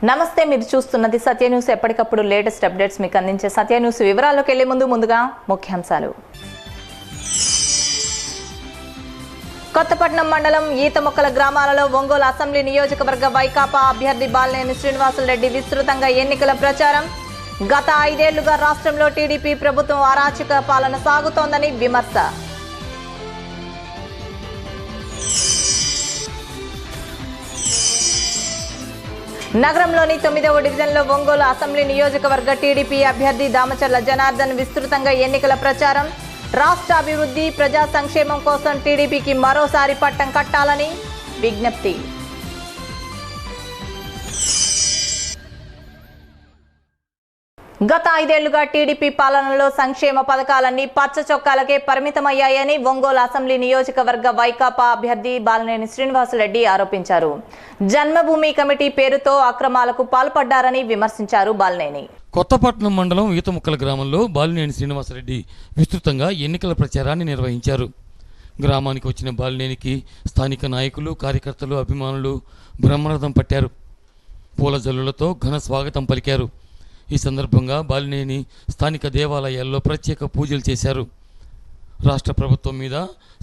నమస్తే, మీరు చూస్తున్నది సత్య న్యూస్. ఎప్పటికప్పుడు లేటెస్ట్ అప్డేట్స్ మీకు అందించే సత్య న్యూస్ వివరాల్లోకి వెళ్లే ముందుగా ముఖ్యాంశాలు. కొత్తపట్నం మండలం ఈతమొక్కల గ్రామాలలో ఒంగోలు అసెంబ్లీ నియోజకవర్గ వైకాపా అభ్యర్థి బాలినేని శ్రీనివాసులరెడ్డి విస్తృతంగా ఎన్నికల ప్రచారం. గత 5 ఏళ్లుగా రాష్ట్రంలో టీడీపీ ప్రభుత్వం అరాచక పాలన సాగుతోందని విమర్శ. నగరంలోని 9వ డివిజన్లో ఒంగోలు అసెంబ్లీ నియోజకవర్గ టీడీపీ అభ్యర్థి దామచర్ల జనార్దన్ విస్తృతంగా ఎన్నికల ప్రచారం. రాష్ట్ర అభివృద్ధి, ప్రజా సంక్షేమం కోసం టీడీపీకి మరోసారి పట్టం కట్టాలని విజ్ఞప్తి. గత 5 ఏళ్లుగా టీడీపీ పాలనలో సంక్షేమ పథకాలన్నీ పచ్చ చొక్కాలకే పరిమితమయ్యాయని ఒంగోలు అసెంబ్లీ నియోజకవర్గ వైకాపా అభ్యర్థి బాలినేని శ్రీనివాసులరెడ్డి ఆరోపించారు. జన్మభూమి కమిటీ పేరుతో అక్రమాలకు పాల్పడ్డారని విమర్శించారు బాలినేని. కొత్తపట్నం మండలం ఈతముక్కల గ్రామంలో బాలినేని శ్రీనివాసులరెడ్డి విస్తృతంగా ఎన్నికల ప్రచారాన్ని నిర్వహించారు. గ్రామానికి వచ్చిన బాలినేనికి స్థానిక నాయకులు, కార్యకర్తలు, అభిమానులు బ్రహ్మరథం పట్టారు. పూల జల్లులతో ఘన స్వాగతం పలికారు. ఈ సందర్భంగా బాలినేని స్థానిక దేవాలయాల్లో ప్రత్యేక పూజలు చేశారు. రాష్ట్ర ప్రభుత్వం మీద,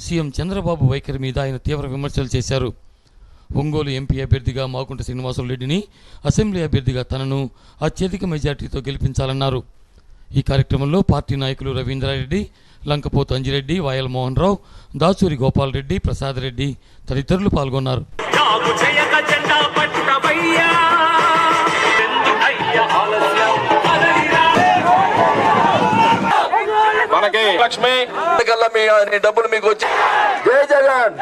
సీఎం చంద్రబాబు వైఖరి మీద ఆయన తీవ్ర విమర్శలు చేశారు. ఒంగోలు ఎంపీ అభ్యర్థిగా మాగుంట శ్రీనివాసులరెడ్డిని, అసెంబ్లీ అభ్యర్థిగా తనను అత్యధిక మెజార్టీతో గెలిపించాలన్నారు. ఈ కార్యక్రమంలో పార్టీ నాయకులు రవీంద్రారెడ్డి, లంకపోతు అంజిరెడ్డి, వాయల్ మోహన్ రావు, దాచూరి గోపాల్ రెడ్డి, ప్రసాద్ రెడ్డి తదితరులు పాల్గొన్నారు. మనకి లక్ష్మి మీ డబ్బులు మీకు వచ్చి జై జగన్.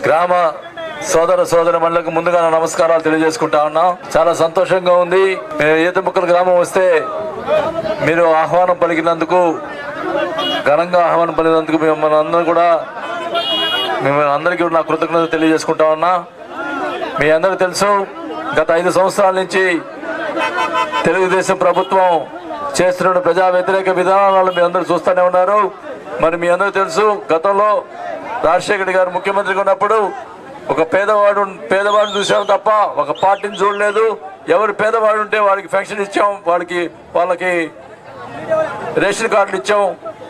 గ్రామ సోదరమణులకు ముందుగా నా నమస్కారాలు తెలియజేసుకుంటా ఉన్నాం. చాలా సంతోషంగా ఉంది. ఈతముక్కల గ్రామం వస్తే మీరు ఆహ్వానం పలికినందుకు, ఘనంగా ఆహ్వానం పలికినందుకు మిమ్మల్ని అందరికీ నా కృతజ్ఞత తెలియజేసుకుంటా ఉన్నా. మీ అందరికీ తెలుసు, గత 5 సంవత్సరాల నుంచి తెలుగుదేశం ప్రభుత్వం చేస్తున్న ప్రజా వ్యతిరేక విధానాలు మీ అందరూ చూస్తూనే ఉన్నారు. మరి మీ అందరూ తెలుసు, గతంలో రాజశేఖర గారు ముఖ్యమంత్రిగా ఉన్నప్పుడు ఒక పేదవాడిని చూసాం తప్ప ఒక పార్టీని చూడలేదు. ఎవరు పేదవాడు ఉంటే వాడికి పెన్షన్ ఇచ్చాం, వాళ్ళకి రేషన్ కార్డులు ఇచ్చాం,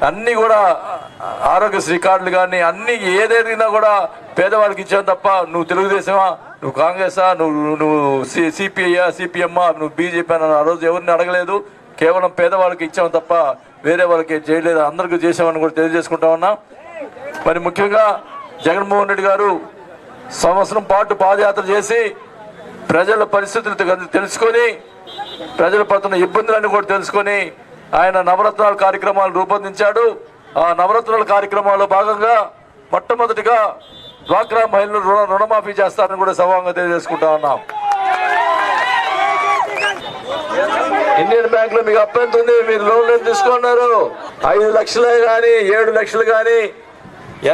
అన్నీ కూడా ఆరోగ్యశ్రీ కార్డులు కానీ అన్నీ ఏదైనా కూడా పేదవాడికి ఇచ్చాం తప్ప నువ్వు తెలుగుదేశమా, నువ్వు కాంగ్రెసా, నువ్వు సిపిఐయా, సిపిఎమ్మా, నువ్వు బీజేపీ అని ఆ రోజు ఎవరిని అడగలేదు. కేవలం పేదవాళ్ళకి ఇచ్చాం తప్ప వేరే వాళ్ళకి చేయలేదు. అందరికీ చేసామని కూడా తెలియజేసుకుంటా ఉన్నా. మరి ముఖ్యంగా జగన్మోహన్ రెడ్డి గారు సంవత్సరం పాటు పాదయాత్ర చేసి ప్రజల పరిస్థితులు తెలుసుకొని, ప్రజలు పడుతున్న ఇబ్బందులన్నీ కూడా తెలుసుకొని ఆయన నవరత్నాల కార్యక్రమాలు రూపొందించాడు. ఆ నవరత్నాల కార్యక్రమాల్లో భాగంగా మొట్టమొదటిగా డ్వాక్రా మహిళలు రుణమాఫీ చేస్తారని కూడా సభాంగా తెలియజేసుకుంటా ఉన్నాం. ఇండియన్ బ్యాంక్ లో మీకు అప్పెంత ఉంది, మీరు లోన్లు తీసుకున్నారు. 5 లక్షలే కానీ 7 లక్షలు కానీ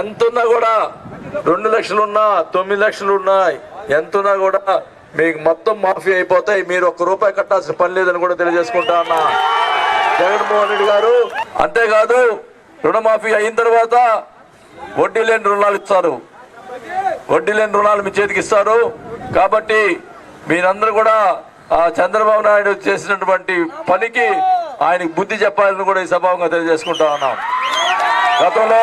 ఎంతున్నా కూడా, 2 లక్షలు ఉన్నా 9 లక్షలు ఉన్నా ఎంతున్నా కూడా మీకు మొత్తం మాఫీ అయిపోతాయి. మీరు ₹1 కట్టాల్సిన పని లేదని కూడా తెలియజేసుకుంటా ఉన్నా జగన్మోహన్ రెడ్డి గారు. అంతేకాదు, రుణమాఫీ అయిన తర్వాత వడ్డీ లేని రుణాలు ఇస్తారు. వడ్డీ లేని రుణాలు మీ చేతికి ఇస్తారు. కాబట్టి మీరందరూ కూడా ఆ చంద్రబాబు నాయుడు చేసినటువంటి పనికి ఆయనకు బుద్ధి చెప్పాలని కూడా ఈ సభాంగా తెలియజేసుకుంటా ఉన్నాం. గతంలో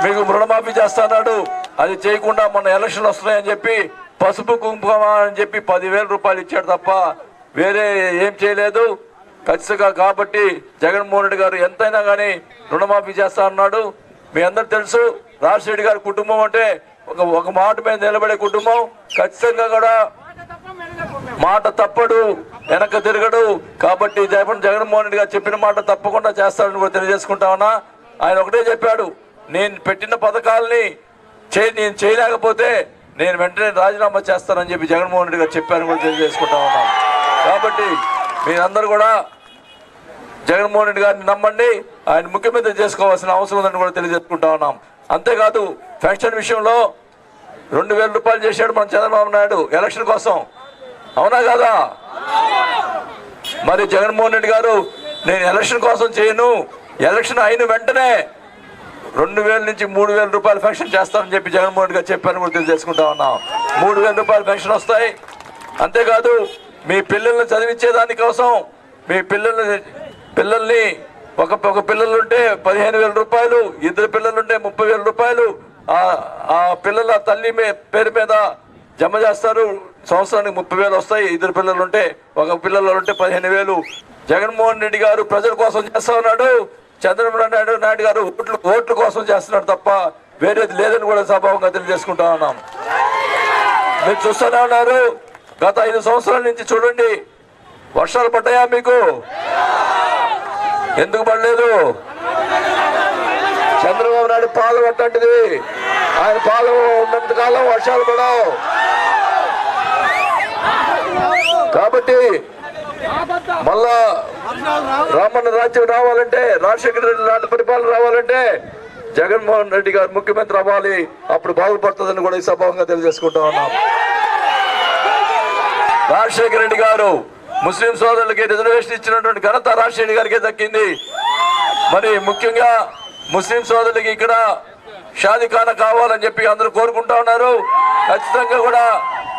మీకు రుణమాఫీ చేస్తాడు, అది చేయకుండా మొన్న ఎలక్షన్లు వస్తున్నాయని చెప్పి పసుపు కుంకుమ అని చెప్పి ₹10,000 ఇచ్చాడు తప్ప వేరే ఏం చేయలేదు ఖచ్చితంగా. కాబట్టి జగన్మోహన్ రెడ్డి గారు ఎంతైనా కానీ రుణమాఫీ చేస్తా అన్నాడు. మీ అందరు తెలుసు, రాజశేఖర్ గారి కుటుంబం అంటే ఒక మాట మీద నిలబడే కుటుంబం. ఖచ్చితంగా కూడా మాట తప్పడు, వెనక తిరగడు. కాబట్టి జగన్మోహన్ రెడ్డి గారు చెప్పిన మాట తప్పకుండా చేస్తాడని కూడా తెలియజేసుకుంటా ఉన్నా. ఆయన ఒకటే చెప్పాడు, నేను పెట్టిన పథకాలని నేను చేయలేకపోతే నేను వెంటనే రాజీనామా చేస్తానని చెప్పి జగన్మోహన్ రెడ్డి గారు చెప్పారని కూడా తెలియజేసుకుంటా ఉన్నాం. కాబట్టి మీరందరూ కూడా జగన్మోహన్ రెడ్డి గారిని నమ్మండి, ఆయన ముఖ్యమంత్రి చేసుకోవాల్సిన అవసరం ఉందని కూడా తెలియజేసుకుంటా ఉన్నాం. అంతేకాదు, పెన్షన్ విషయంలో ₹2,000 చేశాడు మన చంద్రబాబు నాయుడు ఎలక్షన్ కోసం, అవునా కాదా? మరి జగన్మోహన్ రెడ్డి గారు నేను ఎలక్షన్ కోసం చేయను, ఎలక్షన్ అయిన వెంటనే 2,000 నుంచి ₹3,000 పెన్షన్ చేస్తానని చెప్పి జగన్మోహన్ రెడ్డి గారు చెప్పారని కూడా తెలియజేసుకుంటా ఉన్నాం. ₹3,000 పెన్షన్ వస్తాయి. అంతేకాదు, మీ పిల్లల్ని చదివించేదాని కోసం మీ పిల్లల్ని ఒక పిల్లలుంటే ₹15,000, 2 పిల్లలుంటే ₹30,000 ఆ పిల్లల తల్లి పేరు మీద జమ చేస్తారు. సంవత్సరానికి 30,000 వస్తాయి. 2 పిల్లలుంటే, ఒక పిల్లలుంటే 15,000. జగన్మోహన్ రెడ్డి గారు ప్రజల కోసం చేస్తా ఉన్నాడు. చంద్రబాబు నాయుడు గారు ఓట్ల కోసం చేస్తున్నాడు తప్ప వేరేది లేదని కూడా సభావంగా తెలియజేసుకుంటా ఉన్నాం. మీరు చూస్తూనే ఉన్నారు, గత 5 సంవత్సరాల నుంచి చూడండి, వర్షాలు పడ్డాయా మీకు? ఎందుకు పడలేదు? చంద్రబాబు నాయుడు పాలు పట్టంటిది. ఆయన పాలు ఉన్నంత కాలం వర్షాలు పడవు. కాబట్టి మళ్ళా రామన్న రాజ్యం రావాలంటే, రాజశేఖర రెడ్డి లాంటి పరిపాలన రావాలంటే జగన్మోహన్ రెడ్డి గారు ముఖ్యమంత్రి అవ్వాలి. అప్పుడు బాగుపడుతుందని కూడా ఈ సభావంగా తెలియజేసుకుంటా ఉన్నాం. రాజశేఖర రెడ్డి గారు ముస్లిం సోదరులకి రిజర్వేషన్ ఇచ్చినటువంటి ఘనత రాజశేఖర గారికి దక్కింది. మరి ముఖ్యంగా ముస్లిం సోదరులకి ఇక్కడ షాదీఖానా కావాలని చెప్పి అందరూ కోరుకుంటా ఉన్నారు. ఖచ్చితంగా కూడా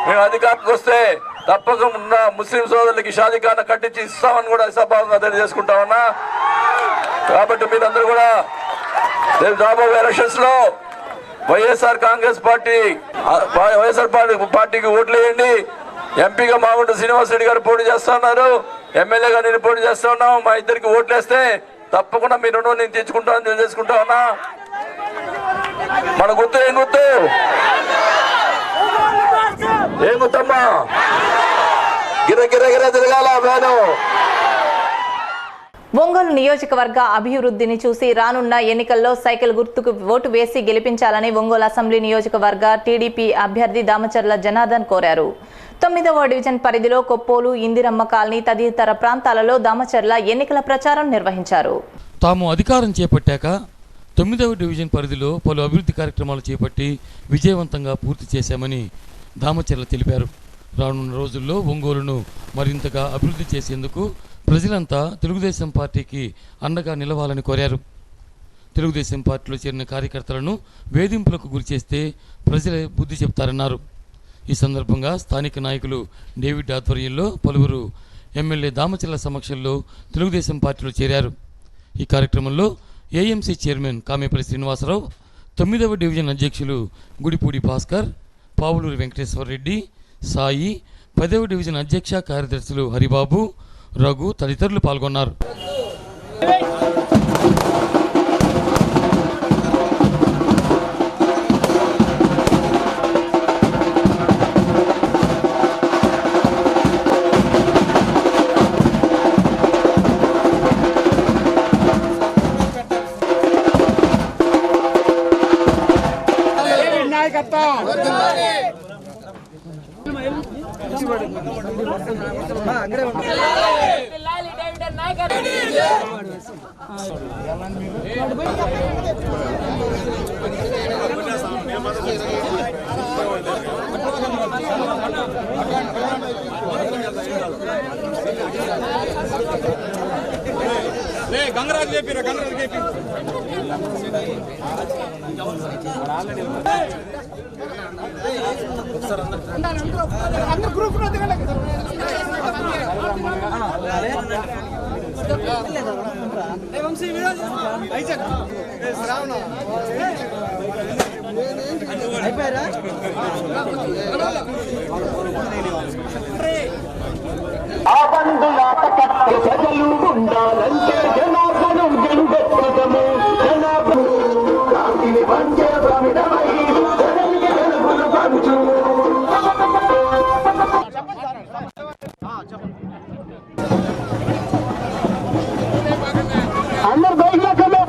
మేము అధికారానికి వస్తే తప్పకుండా ముస్లిం సోదరులకి షాదీఖానా కట్టించి ఇస్తామని కూడా సభావంగా తెలియజేసుకుంటా ఉన్నా. కాబట్టి మీరందరూ కూడా రేపు రాబోయే ఎలక్షన్స్ లో వైఎస్ఆర్ పార్టీకి ఓట్లు వేయండి. ఎంపీగా మాగుంట శ్రీనివాసరెడ్డి గారు పోటీ చేస్తా ఉన్నారు, ఎమ్మెల్యేగా నేను పోటీ చేస్తా ఉన్నాం. మా ఇద్దరికి ఓట్లు వేస్తే తప్పకుండా మీ రుణం నేను తెచ్చుకుంటానని తెలియజేసుకుంటా ఉన్నా. మన గుర్తు ఏం గుర్తమ్మా? గిర తిరగాల వేను. ఒంగోలు నియోజకవర్గ అభివృద్ధిని చూసి రానున్న ఎన్నికల్లో సైకిల్ గుర్తుకు ఓటు వేసి గెలిపించాలని ఒంగోలు అసెంబ్లీ నియోజకవర్గ టీడీపీ అభ్యర్థి దామచర్ల జనార్దన్ కోరారు. 9వ డివిజన్ పరిధిలో కొప్పోలు, ఇందిరమ్మ కాలనీ తదితర ప్రాంతాలలో దామచర్ల ఎన్నికల ప్రచారం నిర్వహించారు. తాము అధికారం చేపట్టాక 9వ డివిజన్ పరిధిలో పలు అభివృద్ధి కార్యక్రమాలు చేపట్టి విజయవంతంగా పూర్తి చేశామని దామచర్ల తెలిపారు. రానున్న రోజుల్లో ఒంగోలును మరింతగా అభివృద్ధి చేసేందుకు ప్రజలంతా తెలుగుదేశం పార్టీకి అండగా నిలవాలని కోరారు. తెలుగుదేశం పార్టీలో చేరిన కార్యకర్తలను వేధింపులకు గురిచేస్తే ప్రజలే బుద్ధి చెప్తారన్నారు. ఈ సందర్భంగా స్థానిక నాయకులు డేవిడ్ ఆధ్వర్యంలో పలువురు ఎమ్మెల్యే దామచర్ల సమక్షంలో తెలుగుదేశం పార్టీలో చేరారు. ఈ కార్యక్రమంలో ఏఎంసీ చైర్మన్ కామేపల్లి శ్రీనివాసరావు, 9వ డివిజన్ అధ్యక్షులు గుడిపూడి భాస్కర్, పావులూరి వెంకటేశ్వర రెడ్డి, సాయి, 10వ డివిజన్ అధ్యక్ష కార్యదర్శులు హరిబాబు, రఘు తదితరులు పాల్గొన్నారు. గంగరాజు చెప్పిరా గంగరాజు చెప్పి గ్రూప్ అయిపోయారా ఆ బంధులాట కట్టే ప్రజలు ఉండాలంటే జనార్దనం గెలుపెట్టడము జనార్దను కాంతిని పంచే ప్రమిదమై జననికి వెలుగును పంచు. అందరు బయటలో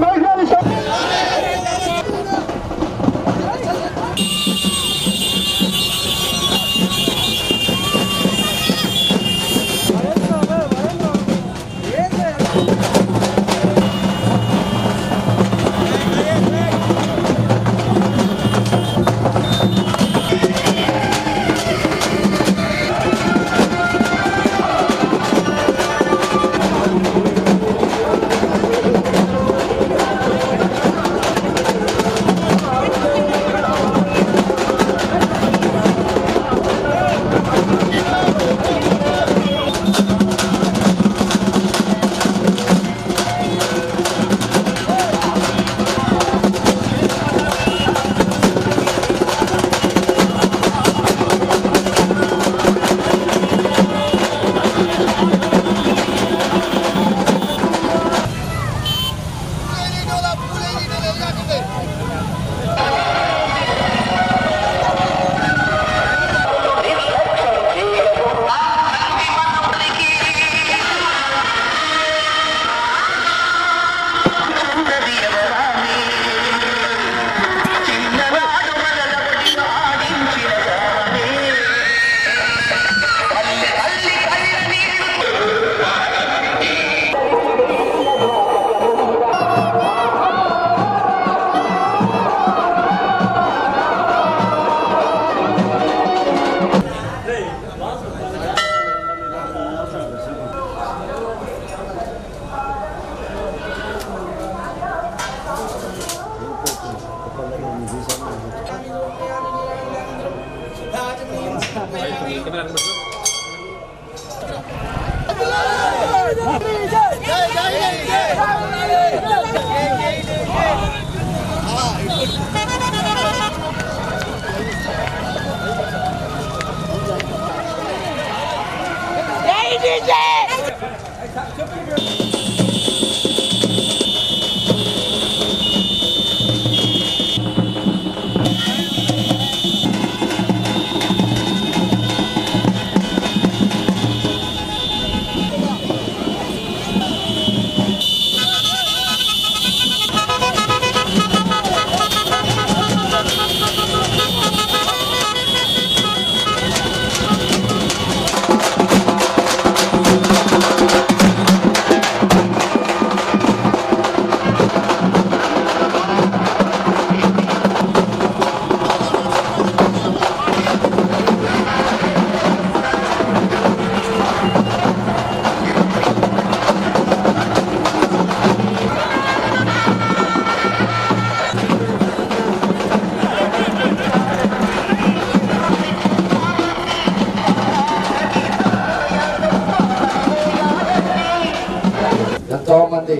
ఎంతోమంది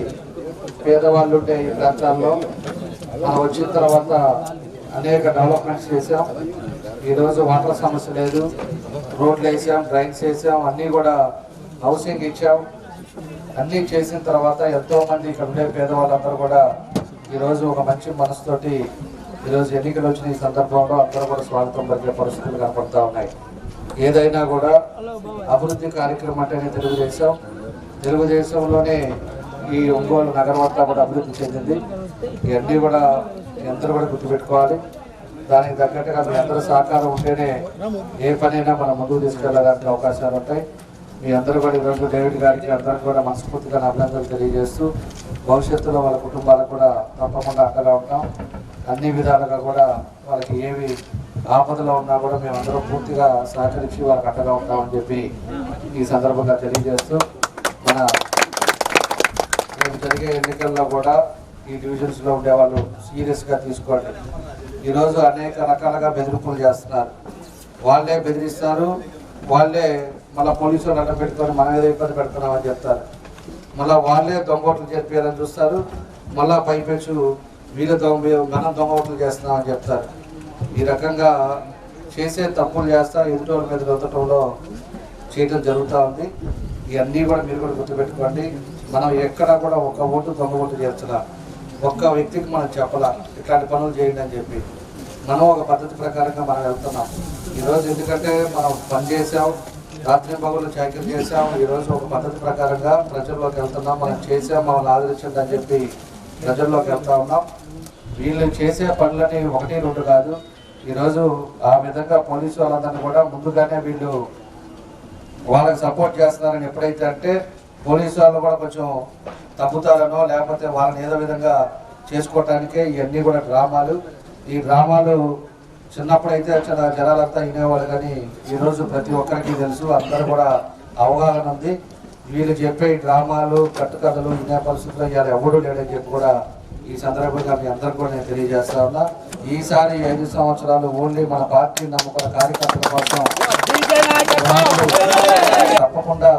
పేదవాళ్ళు ఉండే ఈ ప్రాంతాల్లో మనం వచ్చిన తర్వాత అనేక డెవలప్మెంట్స్ చేసాం. ఈరోజు వాటర్ సమస్య లేదు, రోడ్లు వేసాం, డ్రైన్స్ వేసాం, అన్నీ కూడా హౌసింగ్ ఇచ్చాం. అన్నీ చేసిన తర్వాత ఎంతోమంది ఇక్కడ ఉండే పేదవాళ్ళందరూ కూడా ఈరోజు ఒక మంచి మనసుతోటి ఈరోజు ఎన్నికలు వచ్చిన ఈ సందర్భంలో అందరూ కూడా స్వాగతం పలికే పరిస్థితులు కనపడతా ఉన్నాయి. ఏదైనా కూడా అభివృద్ధి కార్యక్రమం అంటేనే తెలుగుదేశంలోనే ఈ ఒంగోలు నగరం అంతా కూడా అభివృద్ధి చెందింది. ఇవన్నీ కూడా అందరూ కూడా గుర్తుపెట్టుకోవాలి. దానికి తగ్గట్టుగా మీ అందరూ సహకారం ఉంటేనే ఏ పనైనా మనం ముందుకు తీసుకెళ్ళడానికి అవకాశాలు ఉంటాయి. మీ అందరూ కూడా ఈరోజు డేవిడ్ గారికి అందరికీ కూడా మనస్ఫూర్తిగా అభినందనలు తెలియజేస్తూ భవిష్యత్తులో వాళ్ళ కుటుంబాలకు కూడా తప్పకుండా అండగా ఉంటాం. అన్ని విధాలుగా కూడా వాళ్ళకి ఏవి ఆపదలో ఉన్నా కూడా మేమందరం పూర్తిగా సహకరించి వాళ్ళకి అండగా ఉంటామని చెప్పి ఈ సందర్భంగా తెలియజేస్తూ మన రేపు జరిగే ఎన్నికల్లో కూడా ఈ డివిజన్స్లో ఉండేవాళ్ళు సీరియస్గా తీసుకోండి. ఈరోజు అనేక రకాలుగా బెదిరింపులు చేస్తున్నారు. వాళ్ళే బెదిరిస్తారు, వాళ్ళే మళ్ళీ పోలీసు వాళ్ళు అడ్డం పెట్టుకొని మనం ఏదో ఇబ్బంది పెడుతున్నామని చెప్తారు. మళ్ళీ వాళ్ళే దొంగ ఓట్లు చేర్పియాలని చూస్తారు. మళ్ళీ పైపెచ్చు మనం దొంగ ఓట్లు చేస్తున్నామని చెప్తారు. ఈ రకంగా చేసే తప్పులు చేస్తా ఎదుటోళ్ళ మీద రుద్దటంలో చేయడం జరుగుతూ ఉంది. ఇవన్నీ కూడా మీరు కూడా గుర్తుపెట్టుకోండి. మనం ఎక్కడా కూడా ఒక ఓటు దొంగ ఓటు చేస్తున్నాం. ఒక్క వ్యక్తికి మనం చెప్పలా ఇట్లాంటి పనులు చేయండి అని చెప్పి మనం ఒక పద్ధతి ప్రకారంగా మనం వెళ్తున్నాం. ఈరోజు ఎందుకంటే మనం పని చేసాం, రాత్రి పగులు చాకరీ చేసాం. ఈరోజు ఒక పద్ధతి ప్రకారంగా ప్రజల్లోకి వెళ్తున్నాం. మనం చేసాం, మమ్మల్ని ఆదరించండి అని చెప్పి ప్రజల్లోకి వెళ్తా ఉన్నాం. వీళ్ళు చేసే పనులని 1-2 కాదు. ఈరోజు ఆ విధంగా పోలీసు వాళ్ళందరినీ కూడా ముందుగానే వీళ్ళు వాళ్ళకి సపోర్ట్ చేస్తున్నారని ఎప్పుడైతే అంటే పోలీసు వాళ్ళు కూడా కొంచెం తగ్గుతారనో లేకపోతే వాళ్ళని ఏదో విధంగా చేసుకోవటానికే ఇవన్నీ కూడా డ్రామాలు. ఈ డ్రామాలు చిన్నప్పుడైతే జనాలంతా వినేవాళ్ళు, కానీ ఈరోజు ప్రతి ఒక్కరికి తెలుసు, అందరూ కూడా అవగాహన ఉంది. వీళ్ళు చెప్పే డ్రామాలు కట్టుకథలు వినే పరిస్థితుల్లో ఇవాళ ఎవడూ లేడని చెప్పి కూడా ఈ సందర్భంగా మీ అందరికీ కూడా నేను తెలియజేస్తా ఉన్నా. ఈసారి 5 సంవత్సరాలు ఓన్లీ మన పార్టీ నమ్ముకున్న కార్యకర్తల కోసం తప్పకుండా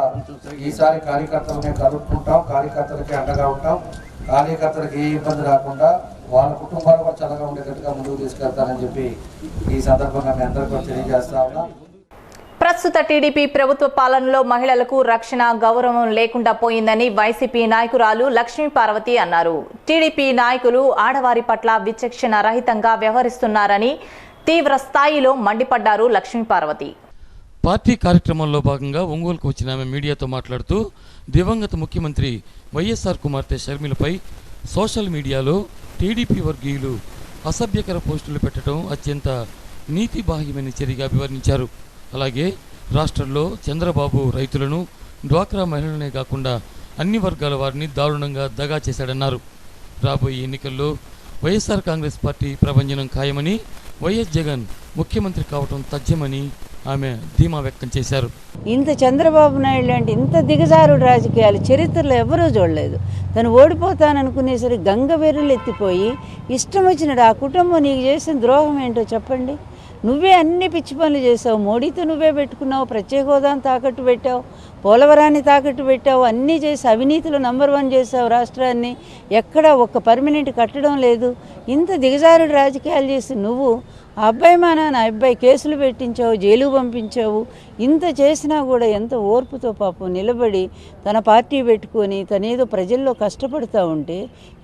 ఈసారి కార్యకర్తలనే కలుపుకుంటాం, కార్యకర్తలకి అండగా ఉంటాం. కార్యకర్తలకు ఏ ఇబ్బంది రాకుండా వాళ్ళ కుటుంబాలు కూడా చల్లగా ఉండేటట్టుగా ముందుకు తీసుకెళ్తానని చెప్పి ఈ సందర్భంగా మీ అందరికీ కూడా తెలియజేస్తా ఉన్నా. ప్రస్తుత టీడీపీ ప్రభుత్వ పాలనలో మహిళలకు రక్షణ, గౌరవం లేకుండా పోయిందని వైసీపీ నాయకురాలు లక్ష్మీ పార్వతి అన్నారు. టీడీపీ నాయకులు ఆడవారి పట్ల విచక్షణ రహితంగా వ్యవహరిస్తున్నారని తీవ్ర స్థాయిలో మండిపడ్డారు లక్ష్మీ పార్వతి. పార్టీ కార్యక్రమంలో భాగంగా ఒంగోలుకు వచ్చిన ఆమె మీడియాతో మాట్లాడుతూ దివంగత ముఖ్యమంత్రి వైఎస్ఆర్ కుమార్తె షర్మిలపై సోషల్ మీడియాలో టీడీపీ వర్గీయులు అసభ్యకర పోస్టులు పెట్టడం అత్యంత నీతిబాహ్యమైన చర్యగా అభివర్ణించారు. అలాగే రాష్ట్రంలో చంద్రబాబు రైతులను, డ్వాక్రా మహిళలనే కాకుండా అన్ని వర్గాల వారిని దారుణంగా దగా చేశాడన్నారు. రాబోయే ఎన్నికల్లో వైఎస్ఆర్ కాంగ్రెస్ పార్టీ ప్రభంజనం ఖాయమని, వైఎస్ జగన్ ముఖ్యమంత్రి కావటం తథ్యమని ఆమె ధీమా వ్యక్తం చేశారు. ఇంత చంద్రబాబు నాయుడు లాంటి ఇంత దిగజారుడు రాజకీయాలు చరిత్రలో ఎవరూ చూడలేదు. తను ఓడిపోతాననుకునేసరికి గంగవెర్రులు ఎత్తిపోయి ఇష్టం వచ్చినట్టు ఆ కుటుంబం నీకు చేసిన ద్రోహం ఏంటో చెప్పండి. నువ్వే అన్ని పిచ్చి పనులు చేసావు. మోడీతో నువ్వే పెట్టుకున్నావు, ప్రత్యేక హోదాను తాకట్టు పెట్టావు, పోలవరాన్ని తాకట్టు పెట్టావు, అన్నీ చేసి అవినీతిలో నంబర్ 1 చేసావు రాష్ట్రాన్ని. ఎక్కడా ఒక్క పర్మనెంట్ కట్టడం లేదు. ఇంత దిగజారుడు రాజకీయాలు చేసి నువ్వు ఆ అబ్బాయి నా అబ్బాయి కేసులు పెట్టించావు, జైలుకు పంపించావు. ఇంత చేసినా కూడా ఎంత ఓర్పుతో పాపం నిలబడి తన పార్టీ పెట్టుకొని తనేదో ప్రజల్లో కష్టపడుతూ ఉంటే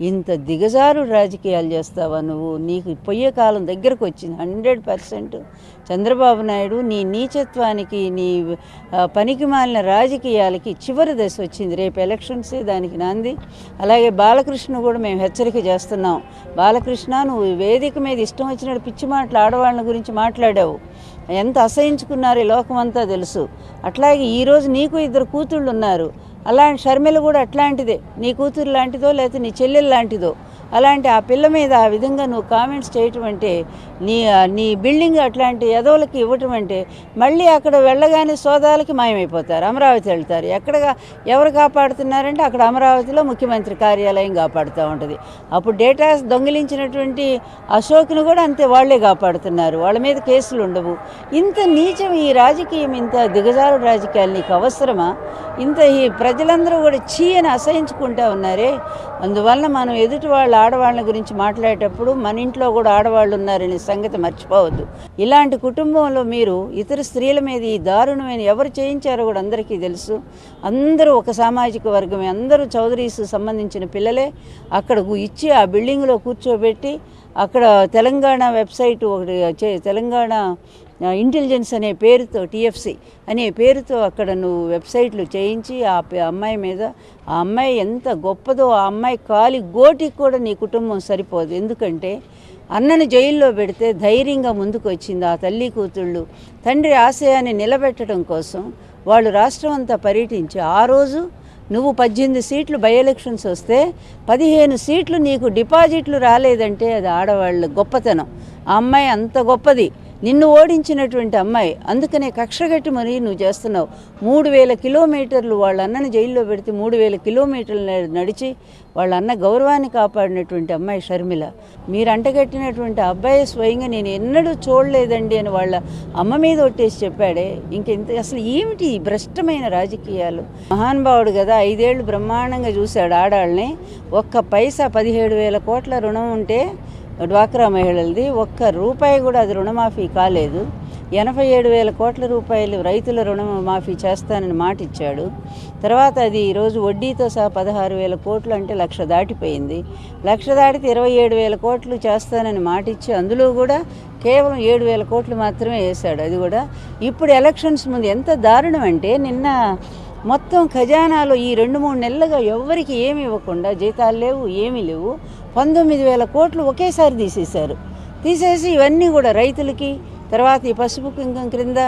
ఇంత దిగజారుడు రాజకీయాలు చేస్తావా నువ్వు? నీకు పోయే కాలం దగ్గరకు వచ్చింది. 100% చంద్రబాబు నాయుడు నీ నీచత్వానికి, నీ పనికి మాలిన రాజకీయాలకి చివరి దశ వచ్చింది. రేపు ఎలక్షన్సే దానికి నాంది. అలాగే బాలకృష్ణ కూడా మేము హెచ్చరిక చేస్తున్నాం. బాలకృష్ణ, నువ్వు వేదిక మీద ఇష్టం వచ్చినట్టు పిచ్చి మాటలు ఆడవాళ్ళ గురించి మాట్లాడావు. ఎంత అసహించుకున్నారో లోకమంతా తెలుసు. అట్లాగే ఈరోజు నీకు 2 కూతుళ్ళు ఉన్నారు. అలాంటి షర్మిల కూడా అట్లాంటిదే. నీ కూతురు లాంటిదో లేకపోతే నీ చెల్లెలు లాంటిదో. అలాంటి ఆ పిల్ల మీద ఆ విధంగా నువ్వు కామెంట్స్ చేయటం అంటే నీ బిల్డింగ్ అట్లాంటి ఎదవులకి ఇవ్వటం అంటే మళ్ళీ అక్కడ వెళ్ళగానే సోదాలకి మాయమైపోతారు, అమరావతి వెళ్తారు. ఎవరు కాపాడుతున్నారంటే అక్కడ అమరావతిలో ముఖ్యమంత్రి కార్యాలయం కాపాడుతూ ఉంటుంది. అప్పుడు డేటా దొంగిలించినటువంటి అశోక్ను కూడా అంతే వాళ్లే కాపాడుతున్నారు, వాళ్ళ మీద కేసులు ఉండవు. ఇంత నీచం ఈ రాజకీయం, ఇంత దిగజారు రాజకీయాలు నీకు అవసరమా? ఇంత ఈ ప్రజలందరూ కూడా చీ అని అసహించుకుంటూ ఉన్నారే. అందువలన మనం ఎదుటి వాళ్ళ ఆడవాళ్ళ గురించి మాట్లాడేటప్పుడు మన ఇంట్లో కూడా ఆడవాళ్ళు ఉన్నారనే సంగతి మర్చిపోవద్దు. ఇలాంటి కుటుంబంలో మీరు ఇతర స్త్రీల మీద ఈ దారుణమైన ఎవరు చేయించారో కూడా అందరికీ తెలుసు. అందరూ ఒక సామాజిక వర్గమే, అందరూ చౌదరీస్ సంబంధించిన పిల్లలే. అక్కడ ఇచ్చి ఆ బిల్డింగ్లో కూర్చోబెట్టి అక్కడ తెలంగాణ వెబ్సైట్ ఒకటి, తెలంగాణ ఇంటెలిజెన్స్ అనే పేరుతో, TFC అనే పేరుతో అక్కడ నువ్వు వెబ్సైట్లు చేయించి ఆ అమ్మాయి మీద, ఆ అమ్మాయి ఎంత గొప్పదో, ఆ అమ్మాయి కాలి గోటికి కూడా నీ కుటుంబం సరిపోదు. ఎందుకంటే అన్నను జైల్లో పెడితే ధైర్యంగా ముందుకు వచ్చింది ఆ తల్లి కూతుళ్ళు. తండ్రి ఆశయాన్ని నిలబెట్టడం కోసం వాళ్ళు రాష్ట్రం అంతా పర్యటించి ఆ రోజు నువ్వు 18 సీట్లు బై ఎలక్షన్స్ వస్తే 15 సీట్లు నీకు డిపాజిట్లు రాలేదంటే అది ఆడవాళ్ళ గొప్పతనం. ఆ అమ్మాయి అంత గొప్పది, నిన్ను ఓడించినటువంటి అమ్మాయి. అందుకనే కక్షగట్టి మరీ నువ్వు చేస్తున్నావు. 3000 కిలోమీటర్లు వాళ్ళ అన్నని జైల్లో పెడితే 3000 కిలోమీటర్లు నడిచి వాళ్ళ అన్న గౌరవాన్ని కాపాడినటువంటి అమ్మాయి షర్మిల. మీరు అంటగట్టినటువంటి అబ్బాయి స్వయంగా నేను ఎన్నడూ చూడలేదండి అని వాళ్ళ అమ్మ మీద ఒట్టేసి చెప్పాడే. ఇంకెంత అసలు ఏమిటి భ్రష్టమైన రాజకీయాలు? మహానుభావుడు కదా, 5 ఏళ్ళు బ్రహ్మాండంగా చూశాడు ఆడాళ్ళని. ఒక్క పైసా 17,000 కోట్ల రుణం ఉంటే డ్వాక్రా మహిళలది, ఒక్క రూపాయి కూడా అది రుణమాఫీ కాలేదు. 87,000 కోట్ల రూపాయలు రైతుల రుణమాఫీ చేస్తానని మాట ఇచ్చాడు. తర్వాత అది ఈరోజు వడ్డీతో సహా 16,000 కోట్లు అంటే 1,00,000 దాటిపోయింది. 1,00,000 దాటితే 27,000 కోట్లు చేస్తానని మాట ఇచ్చి అందులో కూడా కేవలం 7,000 కోట్లు మాత్రమే వేశాడు. అది కూడా ఇప్పుడు ఎలక్షన్స్ ముందు ఎంత దారుణం అంటే, నిన్న మొత్తం ఖజానాలో ఈ 2-3 నెలలుగా ఎవ్వరికి ఏమి ఇవ్వకుండా, జీతాలు లేవు, ఏమీ లేవు, 19,000 కోట్లు ఒకేసారి తీసేసి ఇవన్నీ కూడా రైతులకి, తర్వాత ఈ పసుపు కుంకం క్రింద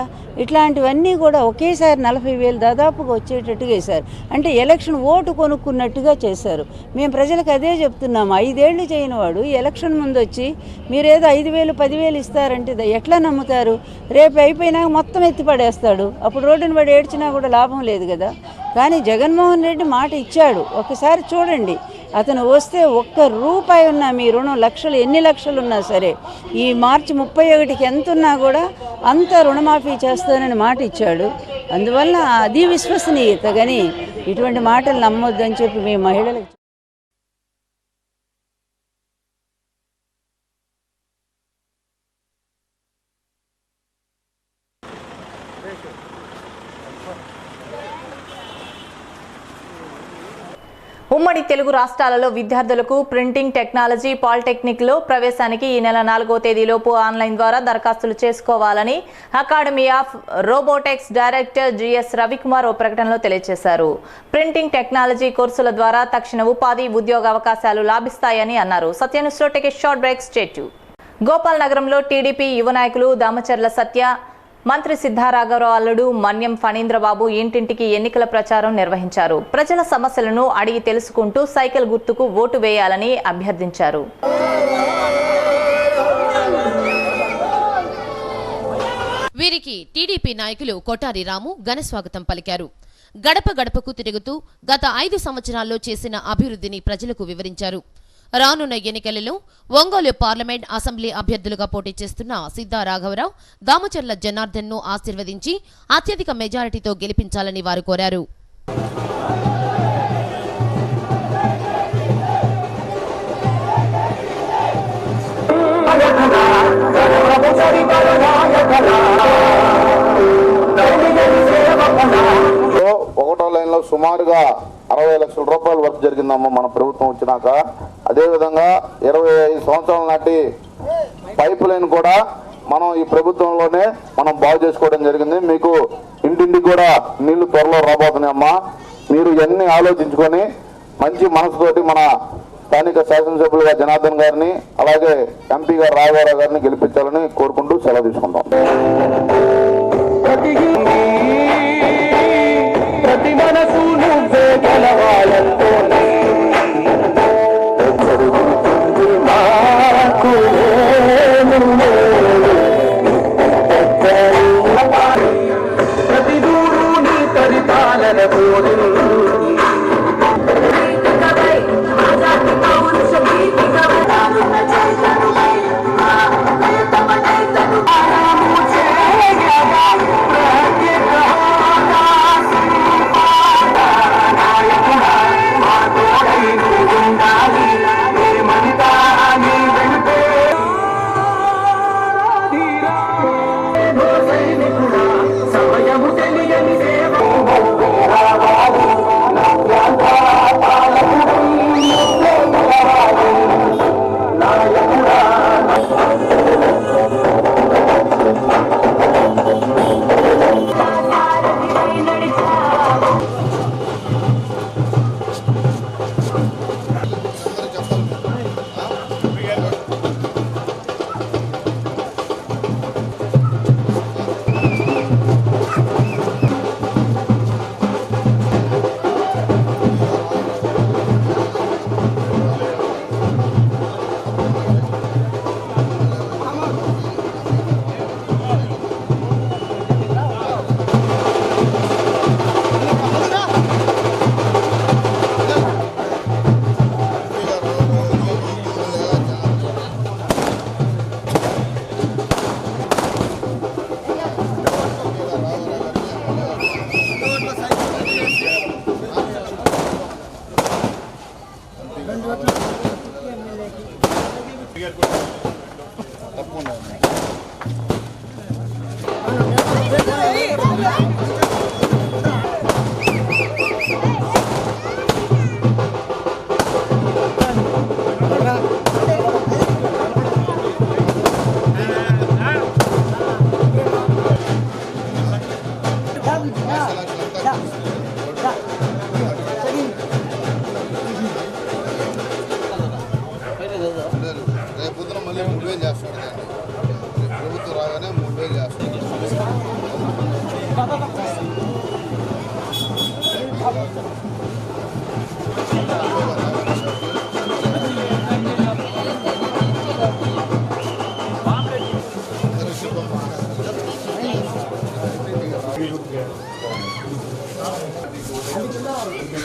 ఇట్లాంటివన్నీ కూడా ఒకేసారి 40,000 దాదాపుగా వచ్చేటట్టుగా వేశారు. అంటే ఎలక్షన్ ఓటు కొనుక్కున్నట్టుగా చేశారు. మేము ప్రజలకు అదే చెప్తున్నాము. 5 ఏళ్ళు చేయని వాడు ఎలక్షన్ ముందు వచ్చి మీరేదో 5,000 10,000 ఇస్తారంటే ఎట్లా నమ్ముతారు? రేపు అయిపోయినాక మొత్తం ఎత్తిపడేస్తాడు. అప్పుడు రోడ్డును పడి ఏడ్చినా కూడా లాభం లేదు కదా. కానీ జగన్మోహన్ రెడ్డి మాట ఇచ్చాడు. ఒకసారి చూడండి, అతను వస్తే ఒక్క రూపాయి ఉన్నా మీ రుణం ఎన్ని లక్షలు ఉన్నా సరే ఈ మార్చి 31కి ఎంత ఉన్నా కూడా అంత రుణమాఫీ చేస్తానని మాట ఇచ్చాడు. అందువల్ల అది విశ్వసనీయత. కానీ ఇటువంటి మాటలు నమ్మొద్దని చెప్పి మీ మహిళలకు ఉమ్మడి తెలుగు రాష్ట్రాలలో విద్యార్థులకు ప్రింటింగ్ టెక్నాలజీ పాలిటెక్నిక్లో ప్రవేశానికి ఈ నెల 4వ తేదీలోపు ఆన్లైన్ ద్వారా దరఖాస్తులు చేసుకోవాలని academy of robotics director GS Ravikumar ఓ ప్రకటనలో తెలియజేశారు. ప్రింటింగ్ టెక్నాలజీ కోర్సుల ద్వారా తక్షణ ఉపాధి, ఉద్యోగ అవకాశాలు లాభిస్తాయని అన్నారు. సత్యనుస్లో take a short break, stay tune. Gopal నగరంలో టీడీపీ యువ నాయకులు దామచర్ల సత్య, మంత్రి సిద్ధారాఘవరావు అల్లుడు మన్యం ఫణీంద్రబాబు ఇంటింటికి ఎన్నికల ప్రచారం నిర్వహించారు. ప్రజల సమస్యలను అడిగి తెలుసుకుంటూ సైకిల్ గుర్తుకు ఓటు వేయాలని అభ్యర్థించారు. వీరికి టీడీపీ నాయకులు కొఠారి రాము ఘన స్వాగతం పలికారు. గడప గడపకు తిరుగుతూ గత 5 సంవత్సరాల్లో చేసిన అభివృద్ధిని ప్రజలకు వివరించారు. రానున్న ఎన్నికలలో ఒంగోలు పార్లమెంట్ అసెంబ్లీ అభ్యర్థులుగా పోటీ చేస్తున్న సిద్ధారాఘవరావు, దామచర్ల జనార్దన్ ను ఆశీర్వదించి అత్యధిక మెజారిటీతో గెలిపించాలని వారు కోరారు. ఒకటో లైన్లో సుమారుగా 60 లక్షల రూపాయల వర్క్ జరిగిందమ్మా మన ప్రభుత్వం వచ్చినాక. అదేవిధంగా 25 సంవత్సరాల నాటి పైప్ లైన్ కూడా మనం ఈ ప్రభుత్వంలోనే మనం బాగు చేసుకోవడం జరిగింది. మీకు ఇంటింటికి కూడా నీళ్లు త్వరలో రాబోతున్నాయమ్మా. మీరు ఇవన్నీ ఆలోచించుకొని మంచి మనసుతోటి మన స్థానిక శాసనసభ్యులుగా జనార్దన్ గారిని, అలాగే ఎంపీ గారు రాఘవరావు గారిని గెలిపించాలని కోరుకుంటూ సెలవు తీసుకుంటాం. ప్రతి మనసు నువ్వే గెలవాలంటోనే అందరికీ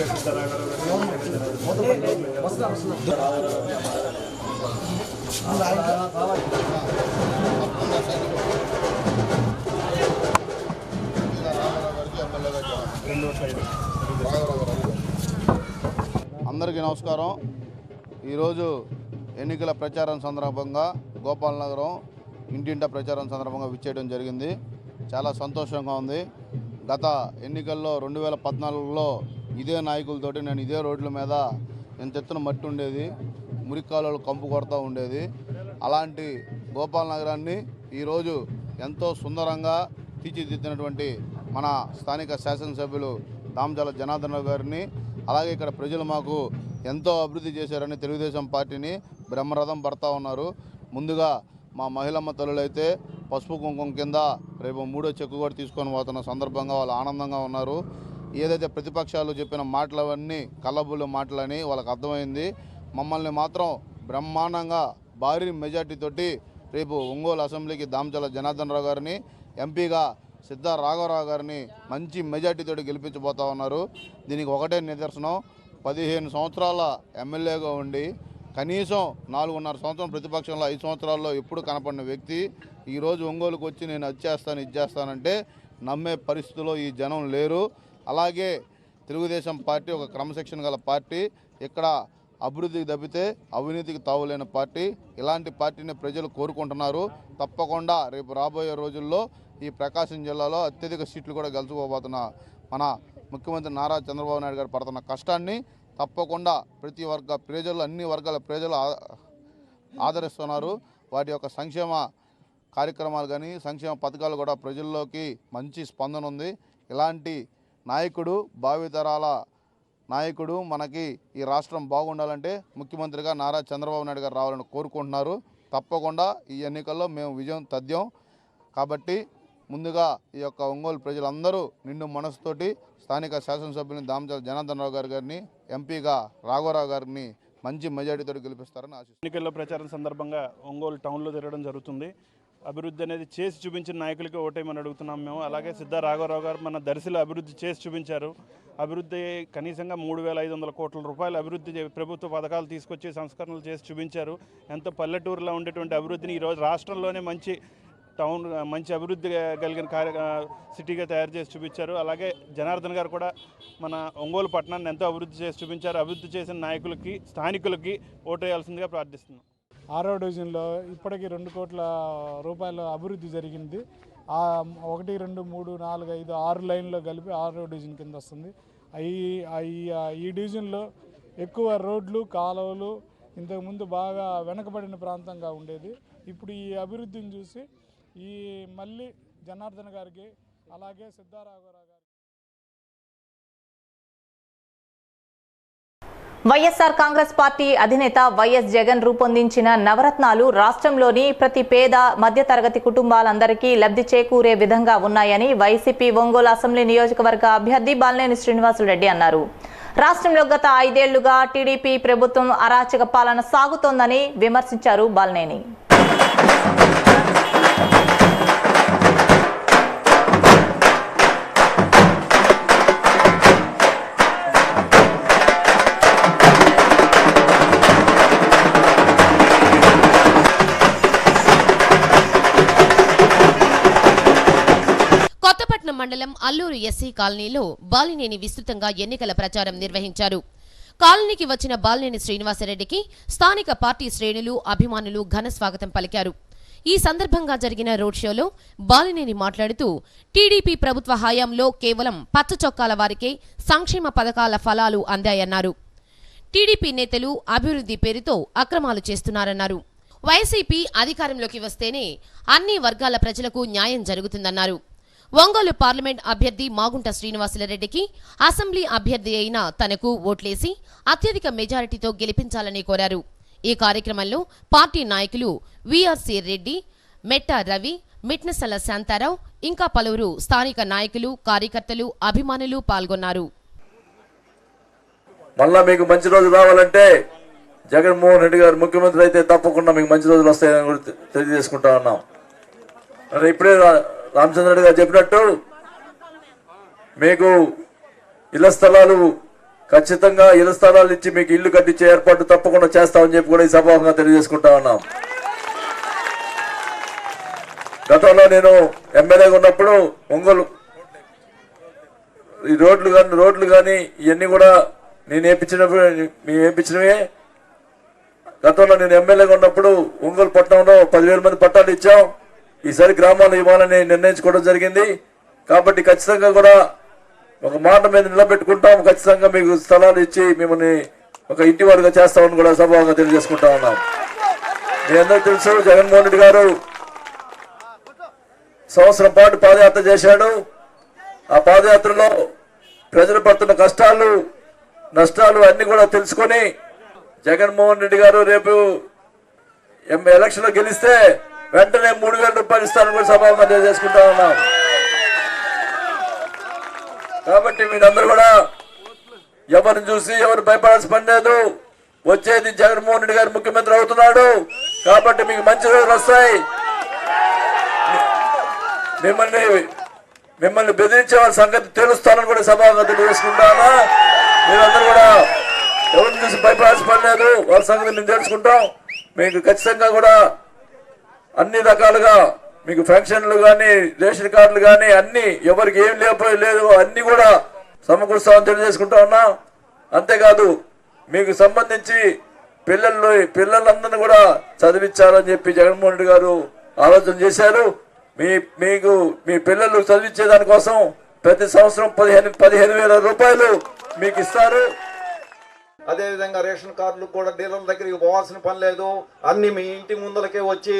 నమస్కారం. ఈరోజు ఎన్నికల ప్రచారం సందర్భంగా గోపాలనగరం ఇంటింటా ప్రచారం సందర్భంగా విచ్చేయడం జరిగింది. చాలా సంతోషంగా ఉంది. గత ఎన్నికల్లో 2014లో ఇదే నాయకులతోటి నేను ఇదే రోడ్ల మీద ఎంత ఎత్తున మట్టి ఉండేది, మురికాలలో కంపు కొడతా ఉండేది. అలాంటి గోపాలనగరాన్ని ఈరోజు ఎంతో సుందరంగా తీర్చిదిద్దినటువంటి మన స్థానిక శాసనసభ్యులు దామచల జనార్దన్ రావు గారిని, అలాగే ఇక్కడ ప్రజలు మాకు ఎంతో అభివృద్ధి చేశారని తెలుగుదేశం పార్టీని బ్రహ్మరథం పడతా ఉన్నారు. ముందుగా మా మహిళమ్మ తల్లులైతే పసుపు కుంకుమ కింద రేపు 3వ చెక్కు కూడా తీసుకొని పోతున్న సందర్భంగా వాళ్ళు ఆనందంగా ఉన్నారు. ఏదైతే ప్రతిపక్షాలు చెప్పిన మాటలవన్నీ కల్లబుల్లి మాటలని వాళ్ళకి అర్థమైంది. మమ్మల్ని మాత్రం బ్రహ్మాండంగా భారీ మెజార్టీతోటి రేపు ఒంగోలు అసెంబ్లీకి దామచల జనార్దన్ రావు గారిని, ఎంపీగా సిద్ధా రాఘవరావు గారిని మంచి మెజార్టీతోటి గెలిపించబోతా ఉన్నారు. దీనికి ఒకటే నిదర్శనం, 15 సంవత్సరాల ఎమ్మెల్యేగా ఉండి కనీసం 4.5 సంవత్సరం ప్రతిపక్షంలో 5 సంవత్సరాల్లో ఎప్పుడు కనపడిన వ్యక్తి ఈరోజు ఒంగోలుకు వచ్చి నేను అది చేస్తానంటే నమ్మే పరిస్థితిలో ఈ జనం లేరు. అలాగే తెలుగుదేశం పార్టీ ఒక క్రమశిక్షణ గల పార్టీ, ఇక్కడ అభివృద్ధికి తప్పితే అవినీతికి తావులేని పార్టీ. ఇలాంటి పార్టీని ప్రజలు కోరుకుంటున్నారు. తప్పకుండా రేపు రాబోయే రోజుల్లో ఈ ప్రకాశం జిల్లాలో అత్యధిక సీట్లు కూడా గెలుచుకోబోతున్న మన ముఖ్యమంత్రి నారా చంద్రబాబు నాయుడు గారు పడుతున్న కష్టాన్ని తప్పకుండా ప్రతి ప్రజలు, అన్ని వర్గాల ప్రజలు ఆదరిస్తున్నారు. వాటి యొక్క సంక్షేమ కార్యక్రమాలు కానీ సంక్షేమ పథకాలు కూడా ప్రజల్లోకి మంచి స్పందన ఉంది. ఇలాంటి నాయకుడు, భావితరాల నాయకుడు మనకి ఈ రాష్ట్రం బాగుండాలంటే ముఖ్యమంత్రిగా నారా చంద్రబాబు నాయుడు గారు రావాలని కోరుకుంటున్నారు. తప్పకుండా ఈ ఎన్నికల్లో మేము విజయం తథ్యం. కాబట్టి ముందుగా ఈ యొక్క ఒంగోలు ప్రజలందరూ నిండు మనసుతోటి స్థానిక శాసనసభ్యుని దామచల జనార్దన్ రావు గారిని, ఎంపీగా రాఘవరావు గారిని మంచి మెజార్టీతో గెలిపిస్తారని ఆశిస్తున్నాను. ఎన్నికల్లో ప్రచారం సందర్భంగా ఒంగోలు టౌన్లో తిరగడం జరుగుతుంది. అభివృద్ధి అనేది చేసి చూపించిన నాయకులకి ఓటేయమని అడుగుతున్నాం మేము. అలాగే సిద్ధా రాఘవరావు గారు మన దర్శిలో అభివృద్ధి చేసి చూపించారు. అభివృద్ధి కనీసంగా 3,500 కోట్ల రూపాయల అభివృద్ధి ప్రభుత్వ పథకాలు తీసుకొచ్చి సంస్కరణలు చేసి చూపించారు. ఎంతో పల్లెటూరులో ఉండేటువంటి అభివృద్ధిని ఈరోజు రాష్ట్రంలోనే మంచి అభివృద్ధి కలిగిన సిటీగా తయారు చేసి చూపించారు. అలాగే జనార్దన్ గారు కూడా మన ఒంగోలు పట్టణాన్ని ఎంతో అభివృద్ధి చేసి చూపించారు. అభివృద్ధి చేసిన నాయకులకి, స్థానికులకి ఓటేయాల్సిందిగా ప్రార్థిస్తున్నాం. 6వ డివిజన్లో ఇప్పటికీ 2 కోట్ల రూపాయల అభివృద్ధి జరిగింది. 1, 2, 3, 4, 5, 6 లైన్లో కలిపి 6వ డివిజన్ కింద వస్తుంది. ఈ డివిజన్లో ఎక్కువ రోడ్లు, కాలువలు ఇంతకుముందు బాగా వెనకబడిన ప్రాంతంగా ఉండేది. ఇప్పుడు ఈ అభివృద్ధిని చూసి మళ్ళీ జనార్దన్ గారికి, అలాగే సిద్ధారాఘవరావు గారికి. వైఎస్ఆర్ కాంగ్రెస్ పార్టీ అధినేత వైఎస్ జగన్ రూపొందించిన నవరత్నాలు రాష్ట్రంలోని ప్రతి పేద, మధ్యతరగతి కుటుంబాలందరికీ లబ్ధి చేకూరే విధంగా ఉన్నాయని వైసీపీ ఒంగోలు అసెంబ్లీ నియోజకవర్గ అభ్యర్థి బాలినేని శ్రీనివాసులరెడ్డి అన్నారు. రాష్ట్రంలో గత 5 ఏళ్లుగా టీడీపీ ప్రభుత్వం అరాచక పాలన సాగుతోందని విమర్శించారు బాలినేని. కొత్తపట్నం మండలం అల్లూరు ఎస్సీ కాలనీలో బాలినేని విస్తృతంగా ఎన్నికల ప్రచారం నిర్వహించారు. కాలనీకి వచ్చిన బాలినేని శ్రీనివాసరెడ్డికి స్థానిక పార్టీ శ్రేణులు, అభిమానులు ఘన స్వాగతం పలికారు. ఈ సందర్భంగా జరిగిన రోడ్ షోలో బాలినేని మాట్లాడుతూ టీడీపీ ప్రభుత్వ హయాంలో కేవలం పచ్చ చొక్కాల వారికే సంక్షేమ పథకాల ఫలాలు అందాయన్నారు. టీడీపీ నేతలు అభివృద్ధి పేరుతో అక్రమాలు చేస్తున్నారన్నారు. వైసీపీ అధికారంలోకి వస్తేనే అన్ని వర్గాల ప్రజలకు న్యాయం జరుగుతుందన్నారు. ఒంగోలు పార్లమెంట్ అభ్యర్థి మాగుంట శ్రీనివాసులరెడ్డికి అసెంబ్లీ అభ్యర్థి అయిన తనకు ఓట్లేసి అత్యధిక మెజారిటీతో గెలిపించాలని కోరారు. ఈ కార్యక్రమంలో పార్టీ నాయకులు వీఆర్సీ రెడ్డి, మెట్ట రవి, మిట్నసల శాంతారావు ఇంకా పలువురు స్థానిక నాయకులు, కార్యకర్తలు, అభిమానులు పాల్గొన్నారు. మళ్ళా మీకు మంచి రోజులు రావాలంటే జగన్మోహన్ రెడ్డి గారు ముఖ్యమంత్రి అయితే తప్పకుండా మీకు మంచి రోజులు వస్తాయని కూడా తెలియజేసుకుంటా ఉన్నాం. ఇప్పుడే రామచంద్ర రెడ్డి గారు చెప్పినట్టు మీకు ఇళ్ల స్థలాలు ఖచ్చితంగా ఇళ్ల స్థలాలు ఇచ్చి మీకు ఇల్లు కట్టించే ఏర్పాటు తప్పకుండా చేస్తామని చెప్పి కూడా ఈ సభాముఖంగా తెలియజేసుకుంటా ఉన్నాం. గతంలో నేను ఎమ్మెల్యేగా ఉన్నప్పుడు ఒంగోలు ఈ రోడ్లు కానీ ఇవన్నీ కూడా నేను వేయించినవే. గతంలో నేను ఎమ్మెల్యేగా ఉన్నప్పుడు ఒంగోలు పట్టణంలో 10,000 మంది పట్టాలు ఇచ్చాం. ఈసారి గ్రామాలు ఇవ్వాలని నిర్ణయించుకోవడం జరిగింది. కాబట్టి ఖచ్చితంగా కూడా ఒక మాట మీద నిలబెట్టుకుంటాం. ఖచ్చితంగా మీకు స్థలాలు ఇచ్చి మిమ్మల్ని ఒక ఇంటి వారుగా చేస్తామని కూడా సభాగా తెలియజేసుకుంటా ఉన్నాం. మీ అందరూ తెలుసు, జగన్మోహన్ రెడ్డి గారు సంవత్సరం పాటు పాదయాత్ర చేశాడు. ఆ పాదయాత్రలో ప్రజలు పడుతున్న కష్టాలు నష్టాలు అన్ని కూడా తెలుసుకొని జగన్మోహన్ రెడ్డి గారు రేపు ఎలక్షన్ లో గెలిస్తే వెంటనే 3,000 రూపాయలు ఇస్తారని కూడా సభాగా తెలియజేసుకుంటా ఉన్నాం. కాబట్టి మీరందరూ కూడా ఎవరిని చూసి ఎవరు భయపడాల్సిన పని లేదు. వచ్చేది జగన్మోహన్ రెడ్డి గారు ముఖ్యమంత్రి అవుతున్నాడు. కాబట్టి మీకు మంచి రోజులు వస్తాయి. మిమ్మల్ని బెదిరించే వాళ్ళ సంగతి తెలుస్తానని కూడా సభాగా తెలియజేసుకుంటాను. మీరందరూ కూడా ఎవరిని చూసి భయపడాల్సిన పని లేదు. వాళ్ళ సంగతి మేము తెలుసుకుంటాం. మీకు ఖచ్చితంగా కూడా అన్ని రకాలుగా మీకు పెన్షన్లు కానీ రేషన్ కార్డులు కానీ అన్ని ఎవరికి ఏం లేదు అన్ని కూడా సమకూరుస్తామని తెలియజేసుకుంటా ఉన్నాం. అంతేకాదు మీకు సంబంధించి పిల్లలందరినీ కూడా చదివించాలని చెప్పి జగన్మోహన్ రెడ్డి గారు ఆలోచన చేశారు. మీ పిల్లలు చదివించే దానికోసం ప్రతి సంవత్సరం 15,000 రూపాయలు మీకు ఇస్తారు. అదేవిధంగా రేషన్ కార్డులు కూడా డీలర్ల దగ్గరికి పోవాల్సిన పని లేదు. అన్ని మీ ఇంటి ముందలకే వచ్చి